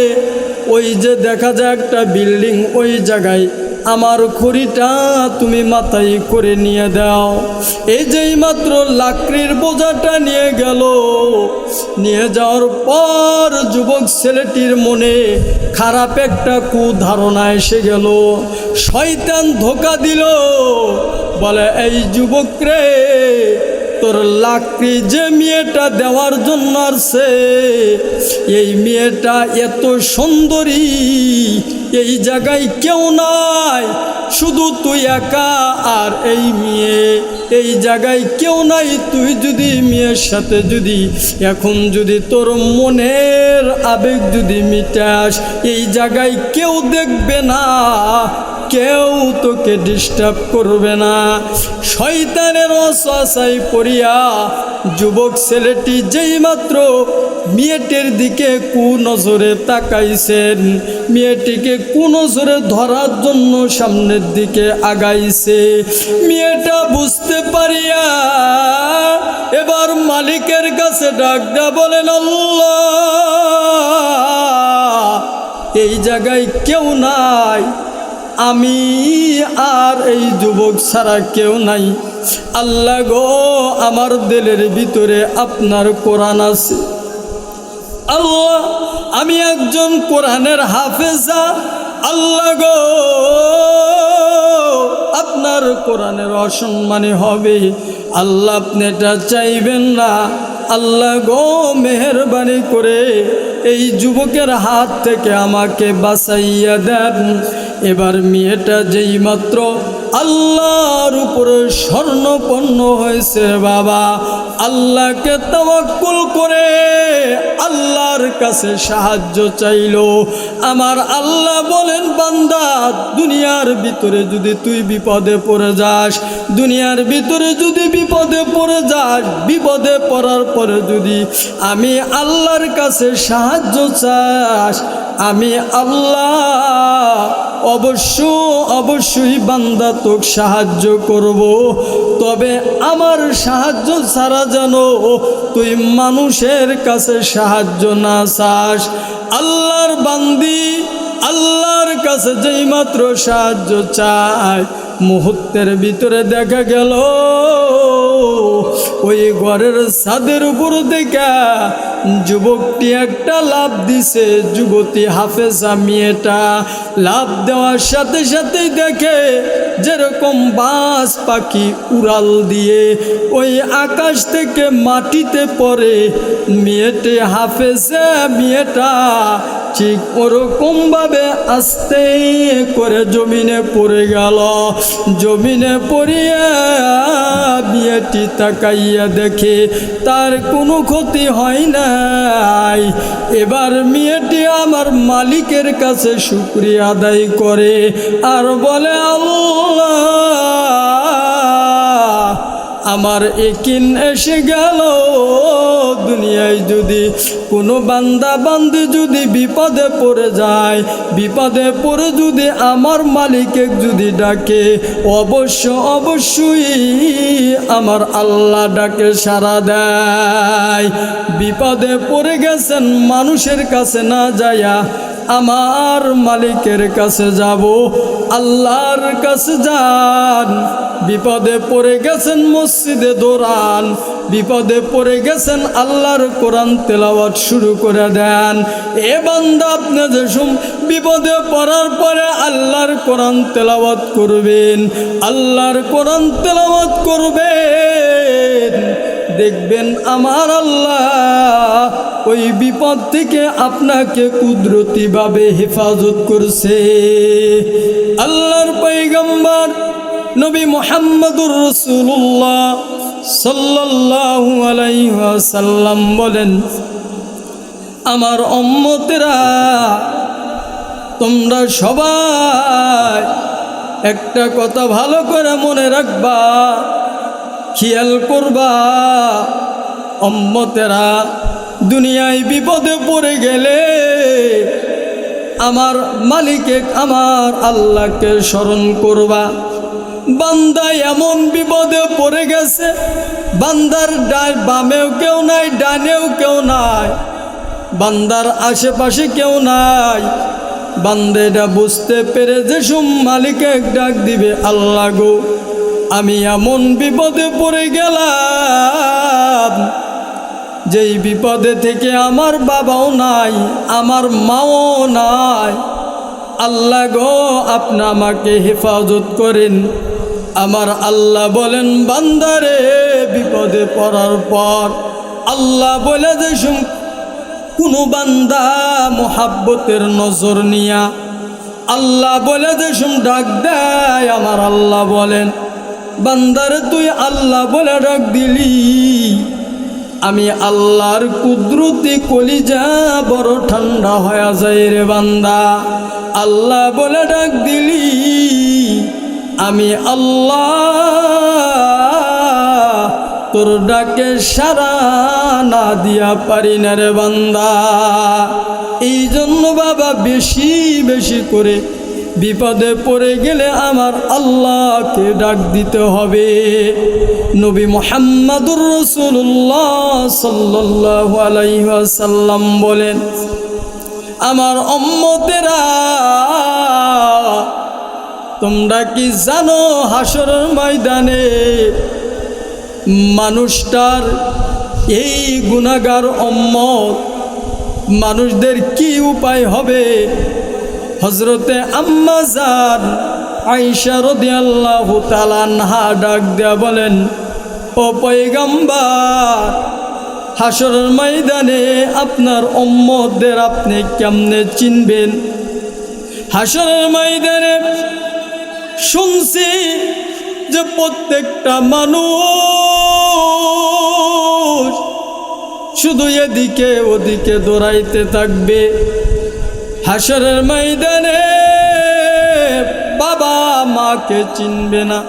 ওই যে দেখা যায় একটা বিল্ডিং, ওই জায়গায় আমার খড়িটা তুমি মাথায় করে নিয়ে দাও। এই যেই মাত্র লাকড়ির বোঝাটা নিয়ে গেল, নিয়ে যাওয়ার পর যুবক ছেলেটির মনে খারাপ একটা কুধারণা এসে গেল। শয়তান ধোঁকা দিল, বলে এই যুবক রে, তোর লাকড়ি যে মেয়েটা দেওয়ার জন্য আসছে, এই মেয়েটা এত সুন্দরী, এই জায়গায় কেউ নাই, শুধু তুই একা আর এই মেয়ে, এই জায়গায় কেউ নাই। তুই যদি মেয়ের সাথে যদি এখন যদি তোর মনের আবেগ যদি মিটাস, এই জায়গায় কেউ দেখবে না, কেউ তোকে ডিস্টার্ব করবে না। শয়তানের ওয়াসওয়াসায় পড়িয়া যুবক ছেলেটি যেই মাত্র মেয়েটির দিকে কুনজরে তাকাইছেন, মেয়েটিকে কুনজরে ধরার জন্য সামনের দিকে আগাইছে। মেয়েটা বুঝতে পারিয়া এবার মালিকের কাছে ডাকডা বলেন, আল্লাহ এই জায়গায় কেউ নাই, আমি আর এই যুবক ছাড়া কেউ নাই। আল্লাহ গো, আমার দিলের ভিতরে আপনার কোরআন আছে। আল্লাহ আমি একজন কোরআনের হাফেজা, আল্লাহ গো আপনার কোরআনের অসম্মানী হবে, আল্লাহ আপনি এটা চাইবেন না। আল্লাহ গো মেহেরবানি করে এই যুবকের হাত থেকে আমাকে বাঁচাইয়া দেন। এবার মেয়েটা যেই মাত্র আল্লাহর উপরে স্বর্ণপন্ন হয়েছে বাবা। আল্লাহকে তাওয়াক্কুল করে আল্লাহর কাছে সাহায্য চাইলো। আমার আল্লাহ বলেন, বান্দা দুনিয়ার ভিতরে যদি তুই বিপদে পড়ে যাস, দুনিয়ার ভিতরে যদি বিপদে পড়ে যাস, বিপদে পড়ার পরে যদি আমি আল্লাহর কাছে সাহায্য চাস, আমি আল্লাহ অবশ্যই বান্দা তোকে সাহায্য করব। তবে আমার সাহায্য ছাড়া যেন তুই মানুষের কাছে সাহায্য না চাস। আল্লাহর বান্দি আল্লাহর কাছে যেই মাত্র সাহায্য চায়, মুহূর্তের ভিতরে দেখা গেল ওই ঘরের ছাদের উপর থেকে যুবকটি একটা লাফ দিছে। যুবতী হাফেজা মেয়েটা লাফ দেওয়ার সাথে সাথেই দেখে যেরকম বাজ পাখি উড়াল দিয়ে ওই আকাশ থেকে মাটিতে পড়ে, মেয়েটি হাফেজা মেয়েটা ঠিক ওরকমভাবে আস্তে করে জমিনে পড়ে গেল। জমিনে পড়িয়া মেয়েটি তাকাইয়া দেখে তার কোনো ক্ষতি হয় নাই। এবার মেয়েটি আমার মালিকের কাছে শুকরিয়া আদায় করে আর বলে, আল্লাহ আমার একিন এসে গেল, দুনিয়ায় যদি কোনো বান্দা বান্দি যদি বিপদে পড়ে যায়, বিপদে পড়ে যদি আমার মালিকে যদি ডাকে, অবশ্যই আমার আল্লাহ ডাকে সাড়া দেয়। বিপদে পড়ে গেছেন, মানুষের কাছে না যায়া আমার মালিকের কাছে যাব, আল্লাহর কাছে যান। বিপদে পড়ে গেছেন, মসজিদে দৌড়ান। বিপদে পড়ে গেছেন, আল্লাহর কোরআন তেলাওয়াত শুরু করে দেন। এ বান্দা আপনি যে বিপদে পড়ার পরে আল্লাহর কোরআন তেলাওয়াত করবেন, আল্লাহর কোরআন তেলাওয়াত করবেন, দেখবেন আমার আল্লাহ ওই বিপদ থেকে আপনাকে কুদরতিভাবে হেফাজত করছে। আল্লাহর পয়গম্বর নবী মুহাম্মদুর রাসূলুল্লাহ সাল্লাল্লাহু আলাইহি ওয়াসাল্লাম বলেন, আমার উম্মতেরা তোমরা সবাই একটা কথা ভালো করে মনে রাখবা, খেয়াল করবা, উম্মতেরা দুনিয়ায় বিপদে পড়ে গেলে আমার মালিকে আমার আল্লাহকে স্মরণ করবা। বান্দা এমন বিপদে পড়ে গেছে, বান্দার বামেও কেউ নাই, ডানেও কেউ নাই, বান্দার আশেপাশে কেউ নাই। বান্দা এটা বুঝতে পেরে যে মালিকে ডাক দিবে, আল্লাহ গো আমি এমন বিপদে পড়ে গেলাম যেই বিপদে থেকে আমার বাবাও নাই, আমার মাও নাই, আল্লাহ গো আপনি আমাকে হেফাজত করেন। আমার আল্লাহ বলেন, বান্দারে বিপদে পড়ার পর আল্লাহ বলে যে কোনো বান্দা মোহাব্বতের নজর নিয়া আল্লাহ বলে যে ডাক দেয়, আমার আল্লাহ বলেন, বান্দারে তুই আল্লাহ বলে ডাক দিলি, আমি আল্লাহর কুদরতি কলিজা বড় ঠান্ডা হয়ে যায় রে বান্দা। আল্লাহ বলে ডাক দিলি, আমি আল্লাহ তোর ডাকে সাড়া না দিয়া পারি না রে বান্দা। এই জন্য বাবা বেশি বেশি করে বিপদে পড়ে গেলে আমার আল্লাহকে ডাক দিতে হবে। নবী মুহাম্মদুর রাসূলুল্লাহ সাল্লাল্লাহু আলাইহি ওয়াসাল্লাম বলেন, আমার উম্মতেরা তোমরা কি জানো হাসরের ময়দানে মানুষটার এই গুনাহগার উম্মত মানুষদের কি উপায় হবে? হযরতে আম্মা জান আয়েশা রাদিয়াল্লাহু তাআলা আনহা ডাক দেয়া বলেন, ও পয়গম্বর, হাসরের ময়দানে আপনার উম্মতদের আপনি কেমনে চিনবেন? হাসরের ময়দানে শুনছি যে প্রত্যেকটা মানুষ শুধু এদিকে ওদিকে দৌড়াইতে থাকবে। হাসরের ময়দানে বাবা মাকে চিনবে না,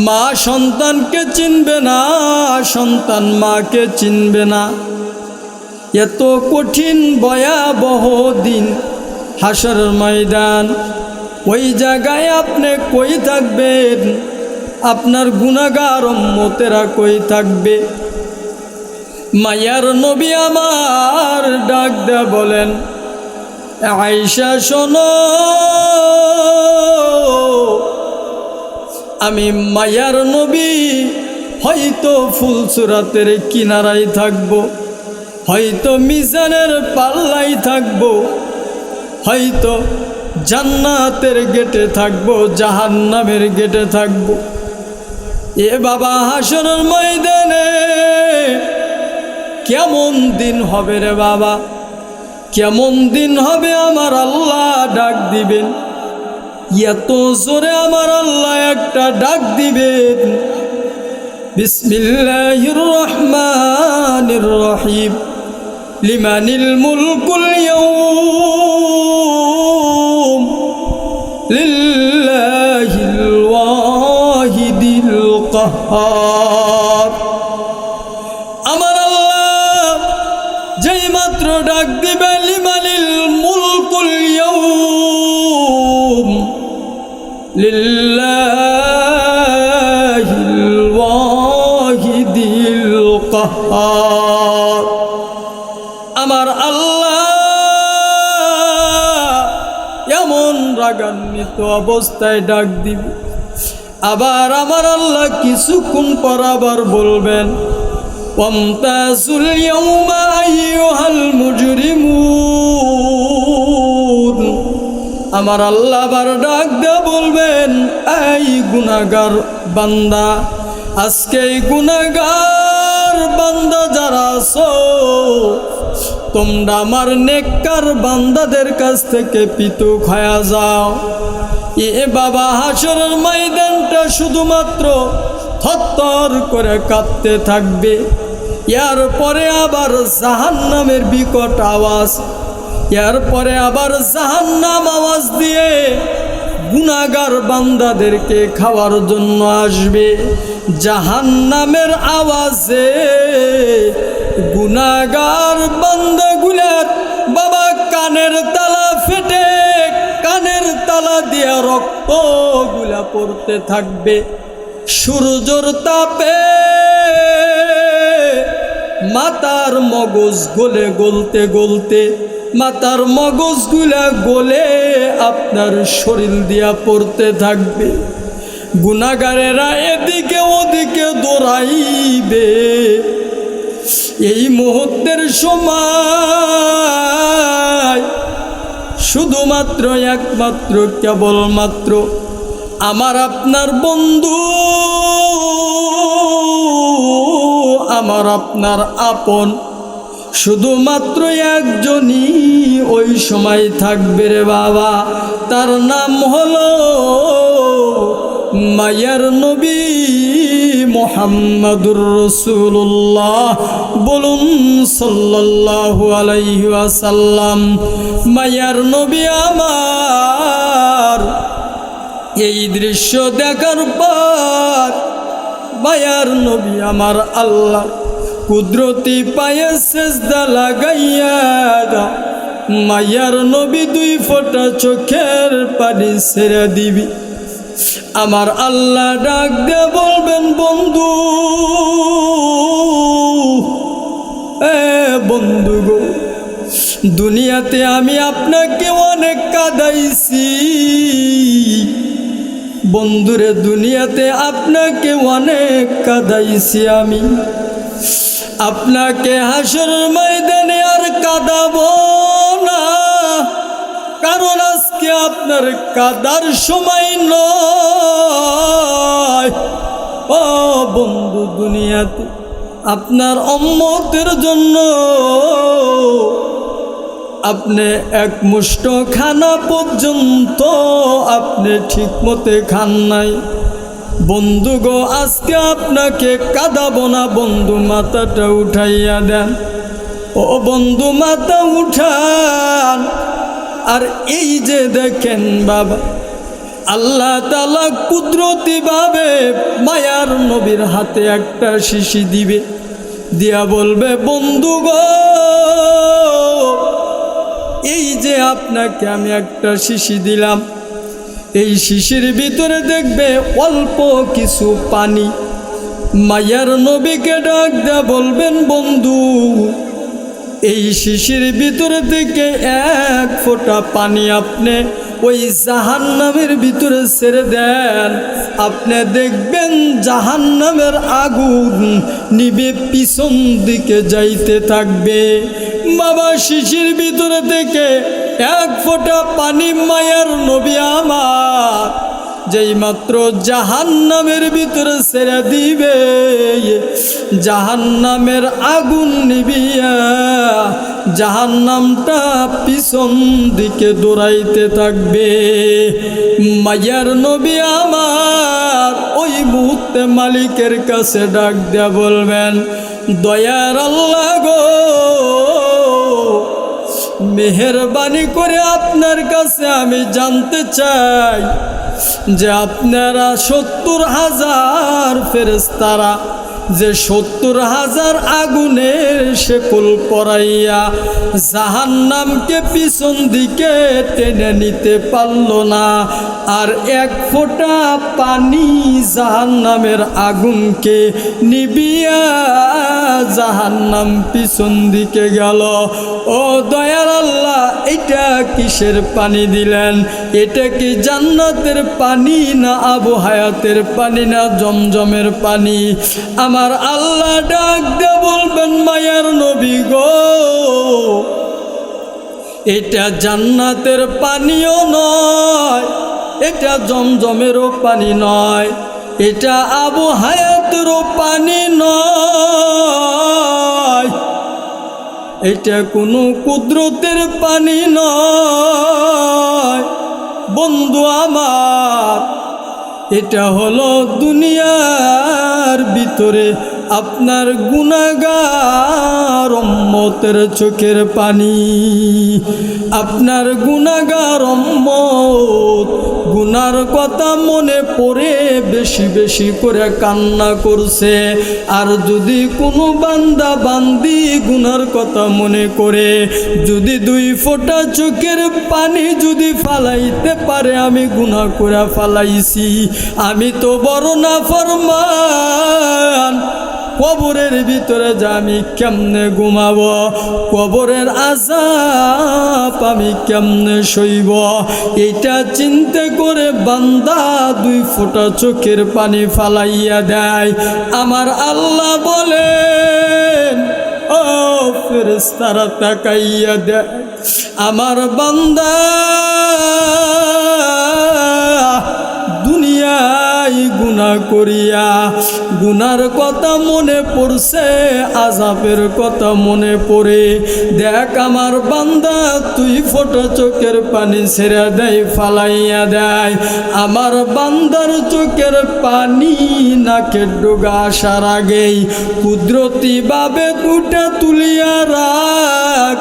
মা সন্তানকে চিনবে না, সন্তান মাকে চিনবে না। এত কঠিন ভয়াবহ দিন হাসরের ময়দান। ওই জায়গায় আপনি কই থাকবেন? আপনার গুনাহগার উম্মতেরা কই থাকবে? মায়ার নবী আমার ডাক দেয়া বলেন, আয়েশা শোনো, আমি মায়ার নবী হয়তো ফুলসুরাতের কিনারায় থাকব, হয়তো মিজানের পাল্লাই থাকব, হয়তো জান্নাতের গেটে থাকব, জাহান্নামের গেটে থাকব। এ বাবা হাসরের ময়দানে কেমন দিন হবে রে বাবা, কেমন দিন হবে? আমার আল্লাহ ডাক দিবেন, এত জোরে আমার আল্লাহ একটা ডাক দিবেন, বিসমিল্লাহির রহমানির রহিম, লিমানিল মুলকুল ইয়াউম লিল্লাহিল ওয়াহিদিল কাহ্হার। আমার আল্লাহ যেই মাত্র ডাক দিবে, লিমানিল মুলকুল ইয়াউম লিল্লাহিল ওয়াহিদিল কাহ্হার। আমার আল্লাহ এমন রাগান্বিত অবস্থায় ডাক দিবে। আবার আমার আল্লাহ কিছুক্ষণ পর আবার বলবেন, ওয়ামতাজুল ইয়াউমা আইয়ুহাল মুজরিমুন। আমার আল্লাহ আবার ডাক দিয়ে বলবেন, এই গুনাহগার বান্দা, আজকে এই গুনাহগার বান্দা যারা আছো, তোমরা আমার নেককার বান্দাদের কাছ থেকে পৃথক হয়ে যাও। এ বাবা হাসরের ময়দানটা শুধুমাত্র থরথর করে কাঁপতে থাকবে। এরপরে আবার জাহান্নামের বিকট আওয়াজ, এরপরে আবার জাহান্নাম আওয়াজ দিয়ে গুনাহগার বান্দাদেরকে খাওয়ার জন্য আসবে। জাহান্নামের আওয়াজে গুনাহগার বান্দাগুলার বাবা কানের তালা ফেটে, কানের তালা দিয়ে রক্তগুলা পড়তে থাকবে। সূর্যের তাপে মাথার মগজ গলে গলতে গলতে মাথার মগজগুলা গলে আপনার শরীর দিয়া পড়তে থাকবে। গুনাহগারেরা এদিকে ওদিকে দৌড়াইবে। এই মুহূর্তের সময় শুধুমাত্র একমাত্র কেবলমাত্র আমার আপনার বন্ধু, আমার আপনার আপন শুধুমাত্র একজনই ওই সময় থাকবে রে বাবা। তার নাম হলো মায়ার নবী মুহাম্মাদুর রাসূলুল্লাহ। বলুন সাল্লাল্লাহু আলাইহি ওয়াসাল্লাম। মায়ার নবী আমার এই দৃশ্য দেখার পর মায়ার নবী আমার আল্লাহ কুদরতি পায়ে সেজদা লাগাইয়া মায়ার নবী দুই ফোঁটা চোখের পানি ছেড়ে দিবি। আমার আল্লাহ ডাক দিয়ে বলবেন, বন্ধু, বন্ধু গো, দুনিয়াতে আমি আপনাকে অনেক কাঁদাইছি। বন্ধুরে, দুনিয়াতে আপনাকে অনেক কাঁদাইছি আমি। আপনাকে হাসরের ময়দানে আর কাঁদাবো না, কারণ আজকে আপনার কাঁদার সময় নয়। ও বন্ধু, দুনিয়াতে আপনার উম্মতের জন্য আপনি এক মুষ্ট খানা পর্যন্ত আপনি ঠিক মতে খান নাই। বন্ধু গো, আজকে আপনাকে কাঁদাবো না, বন্ধু মাথাটা উঠাইয়া দেন। ও বন্ধু, মাথা উঠান। আর এই যে দেখেন বাবা, আল্লাহ তাআলা কুদরতিভাবে মায়ার নবীর হাতে একটা শিশি দিবে, দিয়া বলবে, বন্ধু গো, এই যে আপনাকে আমি একটা শিশি দিলাম, এই শিশির ভিতরে দেখবে অল্প কিছু পানি। মায়ার নবীকে ডাক দেয়া বলবেন, বন্ধু, এই শিশির ভিতরে থেকে এক ফোঁটা পানি আপনি ওই জাহান্নামের ভিতরে ছেড়ে দেন। আপনি দেখবেন জাহান্নামের আগুন নিবে পিছন দিকে যাইতে থাকবে। বাবা, শিশির ভিতরে থেকে এক ফোঁটা পানি মায়ার নবী আমার যেই মাত্র জাহান্নামের ভিতরে ছেড়ে দিবে, জাহান্নামের আগুন নিবিয়া জাহান্নামটা পিছন দিকে দৌড়াইতে থাকবে। মায়ার নবী আমার ওই মুহূর্তে মালিকের কাছে ডাক দেয়া বলবেন, দয়ার আল্লাহ গো, মেহেরবানি করে আপনার কাছে আমি জানতে চাই যে আপনারা 70,000 ফেরেশতারা যে 70,000 আগুনের শেকল পরাইয়া জাহান্নামকে পিছন দিকে টেনে নিতে পারল না, আর এক ফোঁটা পানি জাহান্নামের আগুনকে নিবিয়া জাহান্নাম পিছন দিকে গেল। ও দয়ার আল্লাহ, এটা কিসের পানি দিলেন? এটা কি জান্নাতের পানি না আবু হায়াতের পানি না জমজমের পানি? আমার আল্লাহ ডাক দিয়ে বলবেন, মায়ার নবী গো, এটা জান্নাতের পানিও নয়, এটা জমজমেরও পানি নয়, এটা আবু হায়াতেরও পানি নয়, এটা কোনো কুদরতের পানি নয়। বন্ধু আমার, এটা হলো দুনিয়ার ভিতরে আপনার গুনাহগার উম্মতের চোখের পানি। আপনার গুনাহগার উম্মত গুনার কথা মনে পড়ে বেশি বেশি করে কান্না করছে। আর যদি কোনো বান্দা বান্দি গুনার কথা মনে করে যদি 2 ফোঁটা চোখের পানি যদি ফালাইতে পারে, আমি গুনাহ করে ফালাইছি, আমি তো বড় নাফরমান, কবরের ভিতরে যা আমি কেমনে ঘুমাবো, কবরের আযাব আমি কেমনে সইব, এইটা চিন্তা করে বান্দা 2 ফোঁটা চোখের পানি ফালাইয়া দেয়। আমার আল্লাহ বলেন, ও ফেরেশতারা তাকাইয়া দেয়, আমার বান্দা দুনিয়ায় গুনাহ করিয়া গুনার কথা মনে পড়ছে, আযাবের কথা মনে পড়ে, দেখ আমার বান্দা 2 ফোঁটা চোখের পানি ছেড়ে দেয়, ফালাইয়া দেয়। আমার বান্দার চোখের পানি নাকের ডগা আসার আগেই কুদরতিভাবে দুটা তুলিয়া রাখ,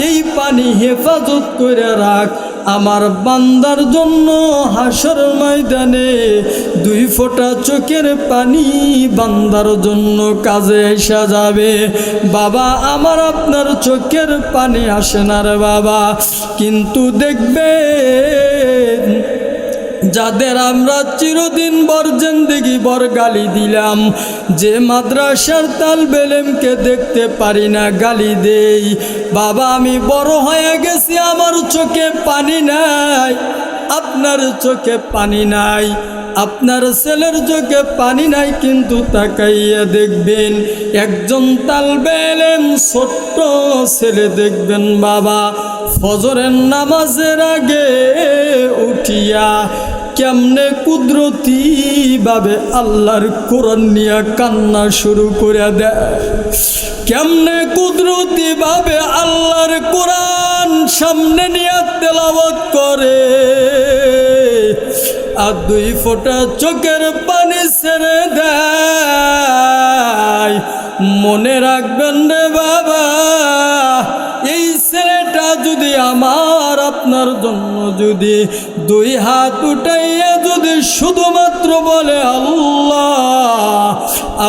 এই পানি হেফাজত করে রাখ। আমার বান্দার জন্য হাসর ময়দানে 2 ফোঁটা চোখের পানি বান্দার জন্য কাজে এসে যাবে। বাবা, আমার আপনার চোখের পানি আসে না রে বাবা, কিন্তু দেখবেন যাদের আমরা চিরদিন বর জিন্দেগি বর গালি দিলাম, যে মাদ্রাসার তালবে ইলমকে দেখতে পারি না গালি দেই, বাবা আমি বড় হয়ে গেছি, আমার চোখে পানি নাই, আপনার চোখে পানি নাই, আপনার ছেলের চোখে পানি নাই, কিন্তু তাকাইয়া দেখবেন একজন তালবে ইলম ছোট্ট ছেলে দেখবেন বাবা ফজরের নামাজের আগে উঠিয়া কেমনে কুদরতি ভাবে আল্লাহর কোরআন নিয়ে কান্না শুরু করে দেয়, কেমনে কুদরতি ভাবে আল্লাহর কোরআন সামনে নিয়ে তেলাওয়াত করে, আর দুই ফোঁটা চোখের পানি ছেড়ে দেয়। মনে রাখবেন রে বাবা, এই ছেলেটা যদি আমার আপনার জন্য যদি দুই হাত উঠাইয়া যদি শুধুমাত্র বলে আল্লাহ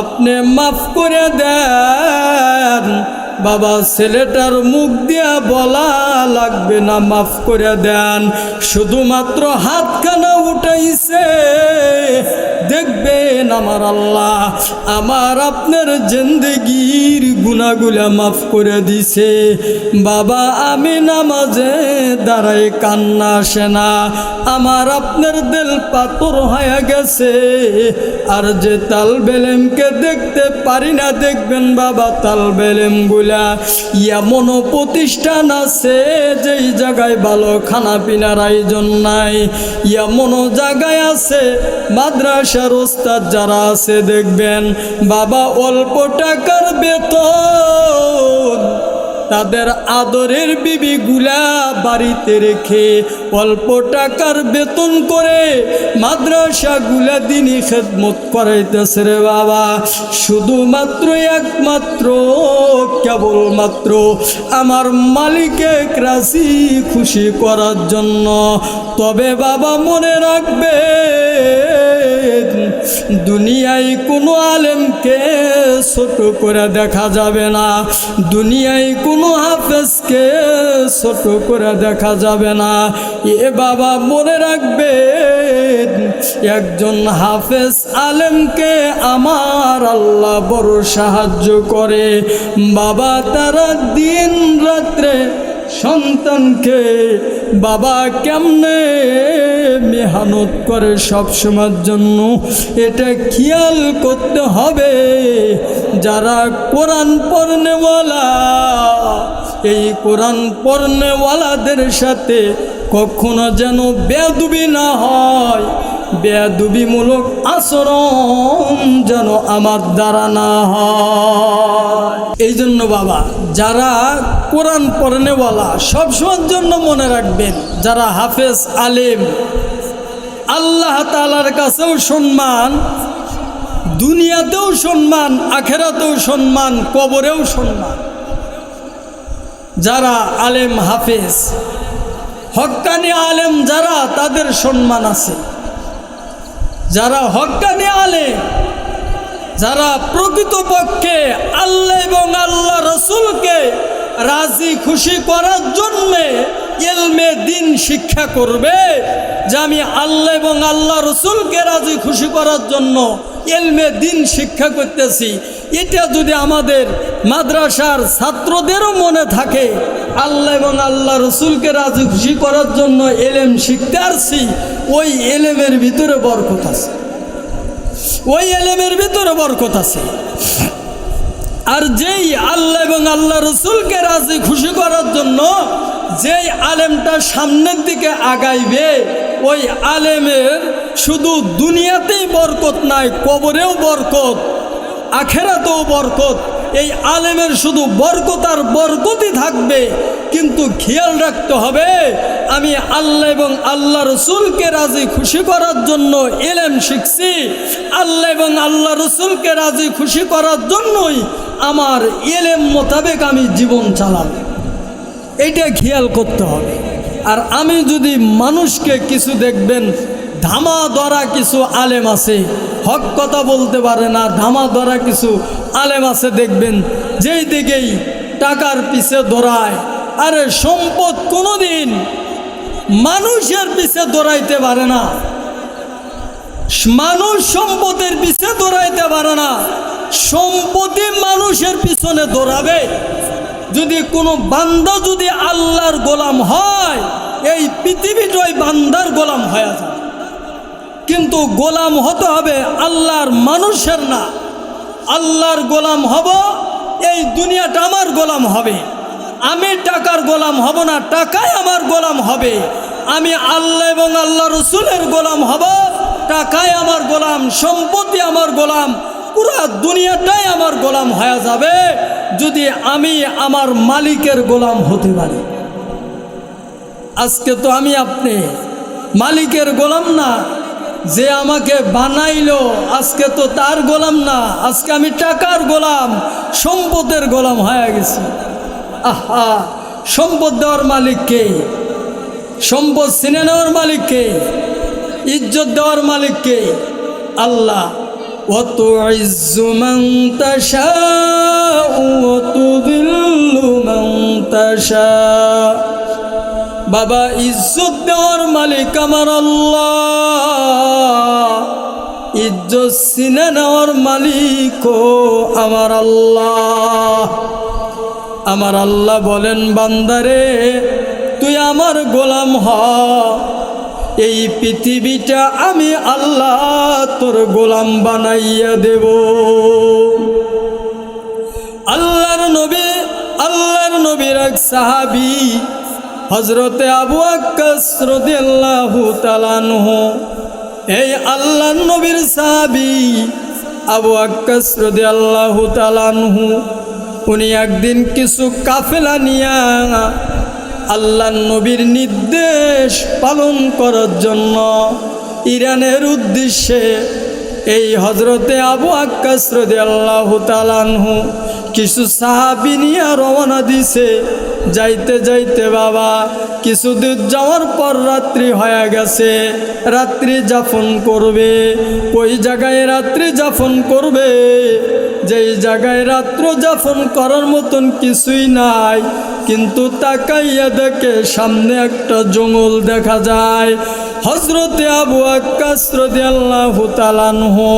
আপনি মাফ করে দেন, বাবা ছেলেটার মুখ দিয়া বলা লাগবে না মাফ করে দেন, শুধুমাত্র হাতখানা উঠাইছে, দেখবেন আমার আল্লাহ আমার আপনার জিন্দেগির গুনাহগুলা মাফ করে দিছে। বাবা আমি নামাজে দাঁড়াই কান্না আসে না, আমার আপনার দিল পাথর হয়ে গেছে। আর যে তালবেলেমকে দেখতে পারি না, দেখবেন বাবা তালবেলেমগুলা এমন প্রতিষ্ঠান আছে যেই জায়গায় ভালো খানা পিনার আয়োজন নাই, এমন জায়গায় আছে মাদ্রাসার ওস্তাদ যারা আছে দেখবেন বাবা অল্প টাকার বেতন তাদের আদরের বিবিগুলা বাড়িতে রেখে অল্প টাকার বেতন করে মাদ্রাসাগুলা দিনই খেদমত করাইতেছে রে বাবা, শুধুমাত্র একমাত্র কেবলমাত্র আমার মালিকে রাজি খুশি করার জন্য। তবে বাবা মনে রাখবে, দুনিয়ায় কোনো আলেমকে ছোট করে দেখা যাবে না, দুনিয়ায় কোনো হাফেজকে ছোট করে দেখা যাবে না। এ বাবা মনে রাখবে, একজন হাফেজ আলেমকে আমার আল্লাহ বড় সাহায্য করে। বাবা তারা দিন রাত্রে সন্তানকে বাবা কেমনে মেহনত করে সব সময়ের জন্য, এটা খেয়াল করতে হবে। যারা কোরআন পড়নেওয়ালা, এই কোরআন পড়নেওয়ালাদের সাথে কখনো যেন বেয়াদবি না হয়, বেয়াদবিমূলক আচরণ যেন আমার দ্বারা না হয়। এই জন্য বাবা যারা কোরআন পড়নেওয়ালা সবসময়ের জন্য মনে রাখবেন, যারা হাফেজ আলেম আল্লাহ তাআলার কাছেও সম্মান, দুনিয়াতেও সম্মান, আখেরাতেও সম্মান, কবরেও সম্মান। যারা আলেম হাফেজ হক্কানি আলেম যারা, তাদের সম্মান আছে। যারা হক্কানি আলেম, যারা প্রকৃতপক্ষে আল্লাহ এবং আল্লাহ রসুলকে রাজি খুশি করার জন্যে ইলমে দিন শিক্ষা করবে, যে আমি আল্লাহ এবং আল্লাহ রসুলকে রাজি খুশি করার জন্য ইলমে দিন শিক্ষা করতেছি, এটা যদি আমাদের মাদ্রাসার ছাত্রদেরও মনে থাকে আল্লাহ এবং আল্লাহ রসুলকে রাজি খুশি করার জন্য এলেম শিখতে আসছি, ওই এলেমের ভিতরে বরকত আছে, ওই এলেমের ভিতরে বরকত আছে। আর যেই আল্লাহ এবং আল্লাহ রসুলকে রাজি খুশি করার জন্য যেই আলেমটা সামনের দিকে আগাইবে, ওই আলেমের শুধু দুনিয়াতেই বরকত নাই, কবরেও বরকত, আখেরাতেও বরকত। এই আলেমের শুধু বরকত আর বরকতই থাকবে। কিন্তু খেয়াল রাখতে হবে, আমি আল্লাহ এবং আল্লাহ রসুলকে রাজি খুশি করার জন্য ইলম শিখছি, আল্লাহ এবং আল্লাহ রসুলকে রাজি খুশি করার জন্যই আমার ইলম মোতাবেক আমি জীবন চালাব, এইটা খেয়াল করতে হবে। আর আমি যদি মানুষকে কিছু দেখবেন ধামা ধরা কিছু আলেম আছে, হক কথা বলতে পারে না, ধামা ধরা কিছু আলেম আছে দেখবেন যেই দিকেই টাকার পিছে দৌড়ায়। আরে সম্পদ কোনোদিন মানুষের পিছে দৌড়াইতে পারে না, মানুষ সম্পদের পিছে দৌড়াইতে পারে না, সম্পত্তি মানুষের পিছনে দৌড়াবে। যদি কোনো বান্দা যদি আল্লাহর গোলাম হয়, এই পৃথিবীটাই বান্দার গোলাম হয়ে যায়। কিন্তু গোলাম হতে হবে আল্লাহর মানুষের না, আল্লাহর গোলাম হব, এই দুনিয়াটা আমার গোলাম হবে। আমি টাকার গোলাম হব না, টাকাই আমার গোলাম হবে। আমি আল্লাহ এবং আল্লাহ রসুলের গোলাম হব, টাকায় আমার গোলাম, সম্পত্তি আমার গোলাম, পুরা দুনিয়াটাই আমার গোলাম হয়ে যাবে যদি আমি আমার মালিকের গোলাম হতে পারি। আজকে তো আমি আপনি মালিকের গোলাম না, যে আমাকে বানাইলো আজকে তো তার গোলাম না, আজকে আমি টাকার গোলাম, সম্পদের গোলাম হয়ে গেছি। আহা, সম্পদ দেওয়ার মালিক কে? সম্পদ ছিনে নেওয়ার মালিক কে? ইজ্জত দেওয়ার মালিক কে? আল্লাহ। ওয়াতুইজ্জু মান তাশাউ ওয়া তুযিল্লু মান তাশাউ। বাবা, ইজ্জত দেওয়ার মালিক আমার আল্লাহ, ইজ্জত ছিনে নেওয়ার মালিকও আমার আল্লাহ। আমার আল্লাহ বলেন, বান্দারে তুই আমার গোলাম হ, এই পৃথিবীটা আমি আল্লাহ তোর গোলাম বানাইয়া দেব। আল্লাহর নবীর এক সাহাবী হযরতে আবু আক্কাস রাদিয়াল্লাহু তাআলা আনহু, এই আল্লাহর নবীর সাহাবী আবু আক্কাস রাদিয়াল্লাহু তাআলা আনহু, উনি একদিন কিছু কাফেলা নিয়া আল্লাহর নবীর নির্দেশ পালন করার জন্য ইরানের উদ্দেশ্যে এই হযরতে আবু আক্কাস রাদিয়াল্লাহু তাআলা আনহু কিছু সাহাবী নিয়ে রওনা দিছে। যাইতে যাইতে বাবা কিছু দূর যাওয়ার পর রাত্রি হয়ে গেছে, রাত্রি যাপন করবে। ওই জায়গায় রাত্রি যাপন করবে যেই জায়গায় রাত্র যাপন করার মতন কিছুই নাই, কিন্তু তাকাইয়া দেখে সামনে একটা জঙ্গল দেখা যায়। হযরতে আবু আক্কাস রাদিয়াল্লাহু তাআলা আনহু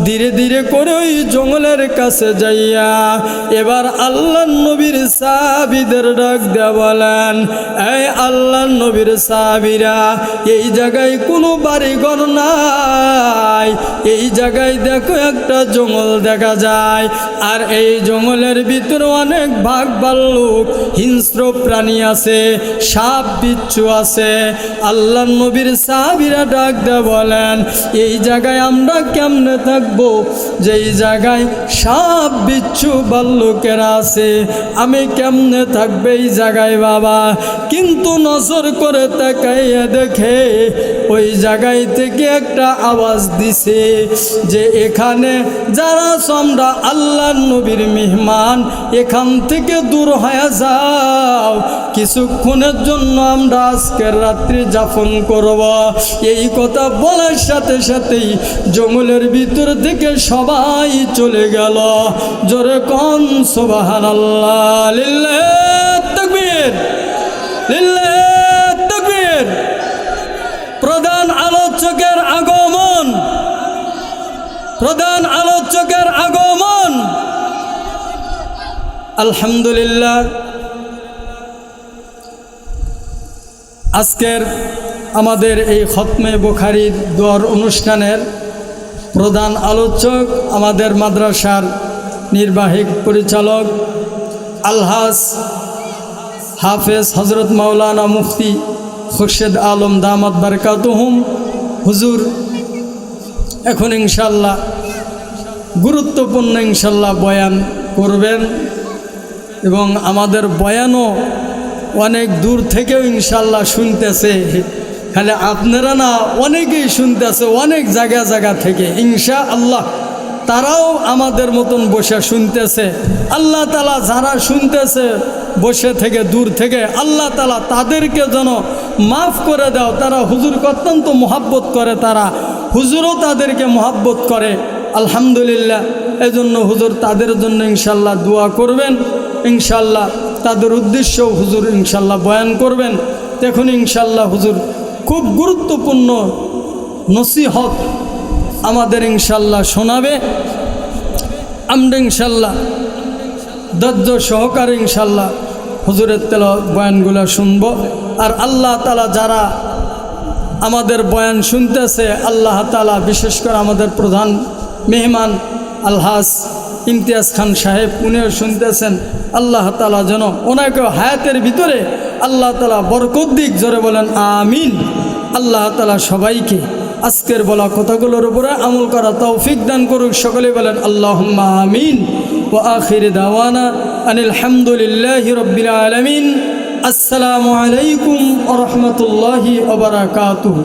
ধীরে ধীরে করে ওই জঙ্গলের কাছে যাইয়া এবার আল্লাহর নবীর সাহাবীদের ডাক দেয়া বলেন, এই আল্লাহর নবীর সাহাবীরা, এই জায়গায় কোনো বাড়িঘর নাই, এই জায়গায় দেখো একটা জঙ্গল দেখা যায়, আর এই জঙ্গলের ভিতরে অনেক বাঘ ভাল্লুক হিংস্র প্রাণী আছে, সাপ বিচ্ছু আছে। আল্লাহর নবীর সাহাবীরা ডাক দেয়া বলেন, এই জায়গায় আমরা কেমনে থাকবো যেই জায়গায় সাপ বিচ্ছু ভাল্লুকেরা আছে? আমি কেমনে থাকবো এই জায়গায় বাবা? কিন্তু নজর করে তাকাইয়া দেখে ওই জায়গায় থেকে একটা আওয়াজ দিছে যে এখানে যারা আমরা আল্লাহর নবীর মেহমান, এখান থেকে দূর হয়ে যাও, কিছুক্ষণের জন্য আমরা আজকের রাত্রি যাপন করব। এই কথা বলার সাথে সাথেই জঙ্গলের ভিতর থেকে সবাই চলে গেল। জোরে কোন সুবহানাল্লাহ, লিল্লাহি তাকবীর, লিল্লাহি তাকবীর। প্রধান আলোচকের আগমন, প্রধান আলোচকের আগমন। আলহামদুলিল্লাহ, আজকের আমাদের এই খতমে বুখারীর দোয়ার অনুষ্ঠানের প্রধান আলোচক আমাদের মাদ্রাসার নির্বাহী পরিচালক আলহাজ হাফেজ হজরত মাওলানা মুফতি খুরশেদ আলম দামাত বারকাতুহুম হুজুর এখন ইনশাল্লাহ গুরুত্বপূর্ণ ইনশাল্লাহ বয়ান করবেন, এবং আমাদের বয়ানও অনেক দূর থেকেও ইনশাল্লাহ শুনতেছে। খালি আপনারা না, অনেকেই শুনতেছে অনেক জায়গা থেকে ইনশাআল্লাহ। তারাও আমাদের মতন বসে শুনতেছে। আল্লাহ তাআলা যারা শুনতেছে বসে থেকে দূর থেকে, আল্লাহ তাআলা তাদেরকে যেন মাফ করে দাও। তারা হুজুরকে অত্যন্ত মহাব্বত করে, তারা হুজুরও তাদেরকে মহাব্বত করে। আলহামদুলিল্লাহ, এজন্য হুজুর তাদের জন্য ইনশাল্লাহ দোয়া করবেন। ইনশাল্লাহ তাদের উদ্দেশ্যেও হুজুর ইনশাল্লাহ বয়ান করবেন। দেখুন ইনশাল্লাহ হুজুর খুব গুরুত্বপূর্ণ নসিহত আমাদের ইনশাল্লাহ শোনাবে। আমরা ইনশাল্লাহ ধৈর্য সহকারে ইনশাল্লাহ হুজুরের তেলাওয়াত বয়ানগুলো শুনব। আর আল্লাহ তাআলা যারা আমাদের বয়ান শুনতেছে, আল্লাহ তাআলা বিশেষ করে আমাদের প্রধান মেহমান আলহাজ ইমতিয়াজ খান সাহেব, উনিও শুনতেছেন। আল্লাহ তাআলা যেন ওনাকে হায়াতের ভিতরে আল্লাহ তাআলা বরকত দিক, জোরে বলেন আমিন। আল্লাহ তাআলা সবাইকে আজকের বলা কথাগুলোর উপরে আমল করা তৌফিক দান করুক, সকলে বলেন আল্লাহুম্মা আমিন। ওয়া আখির দাওয়ানা আনিল হামদুলিল্লাহি রাব্বিল আলামিন। আসসালামু আলাইকুম ওয়া রাহমাতুল্লাহি ওয়া বারাকাতুহু।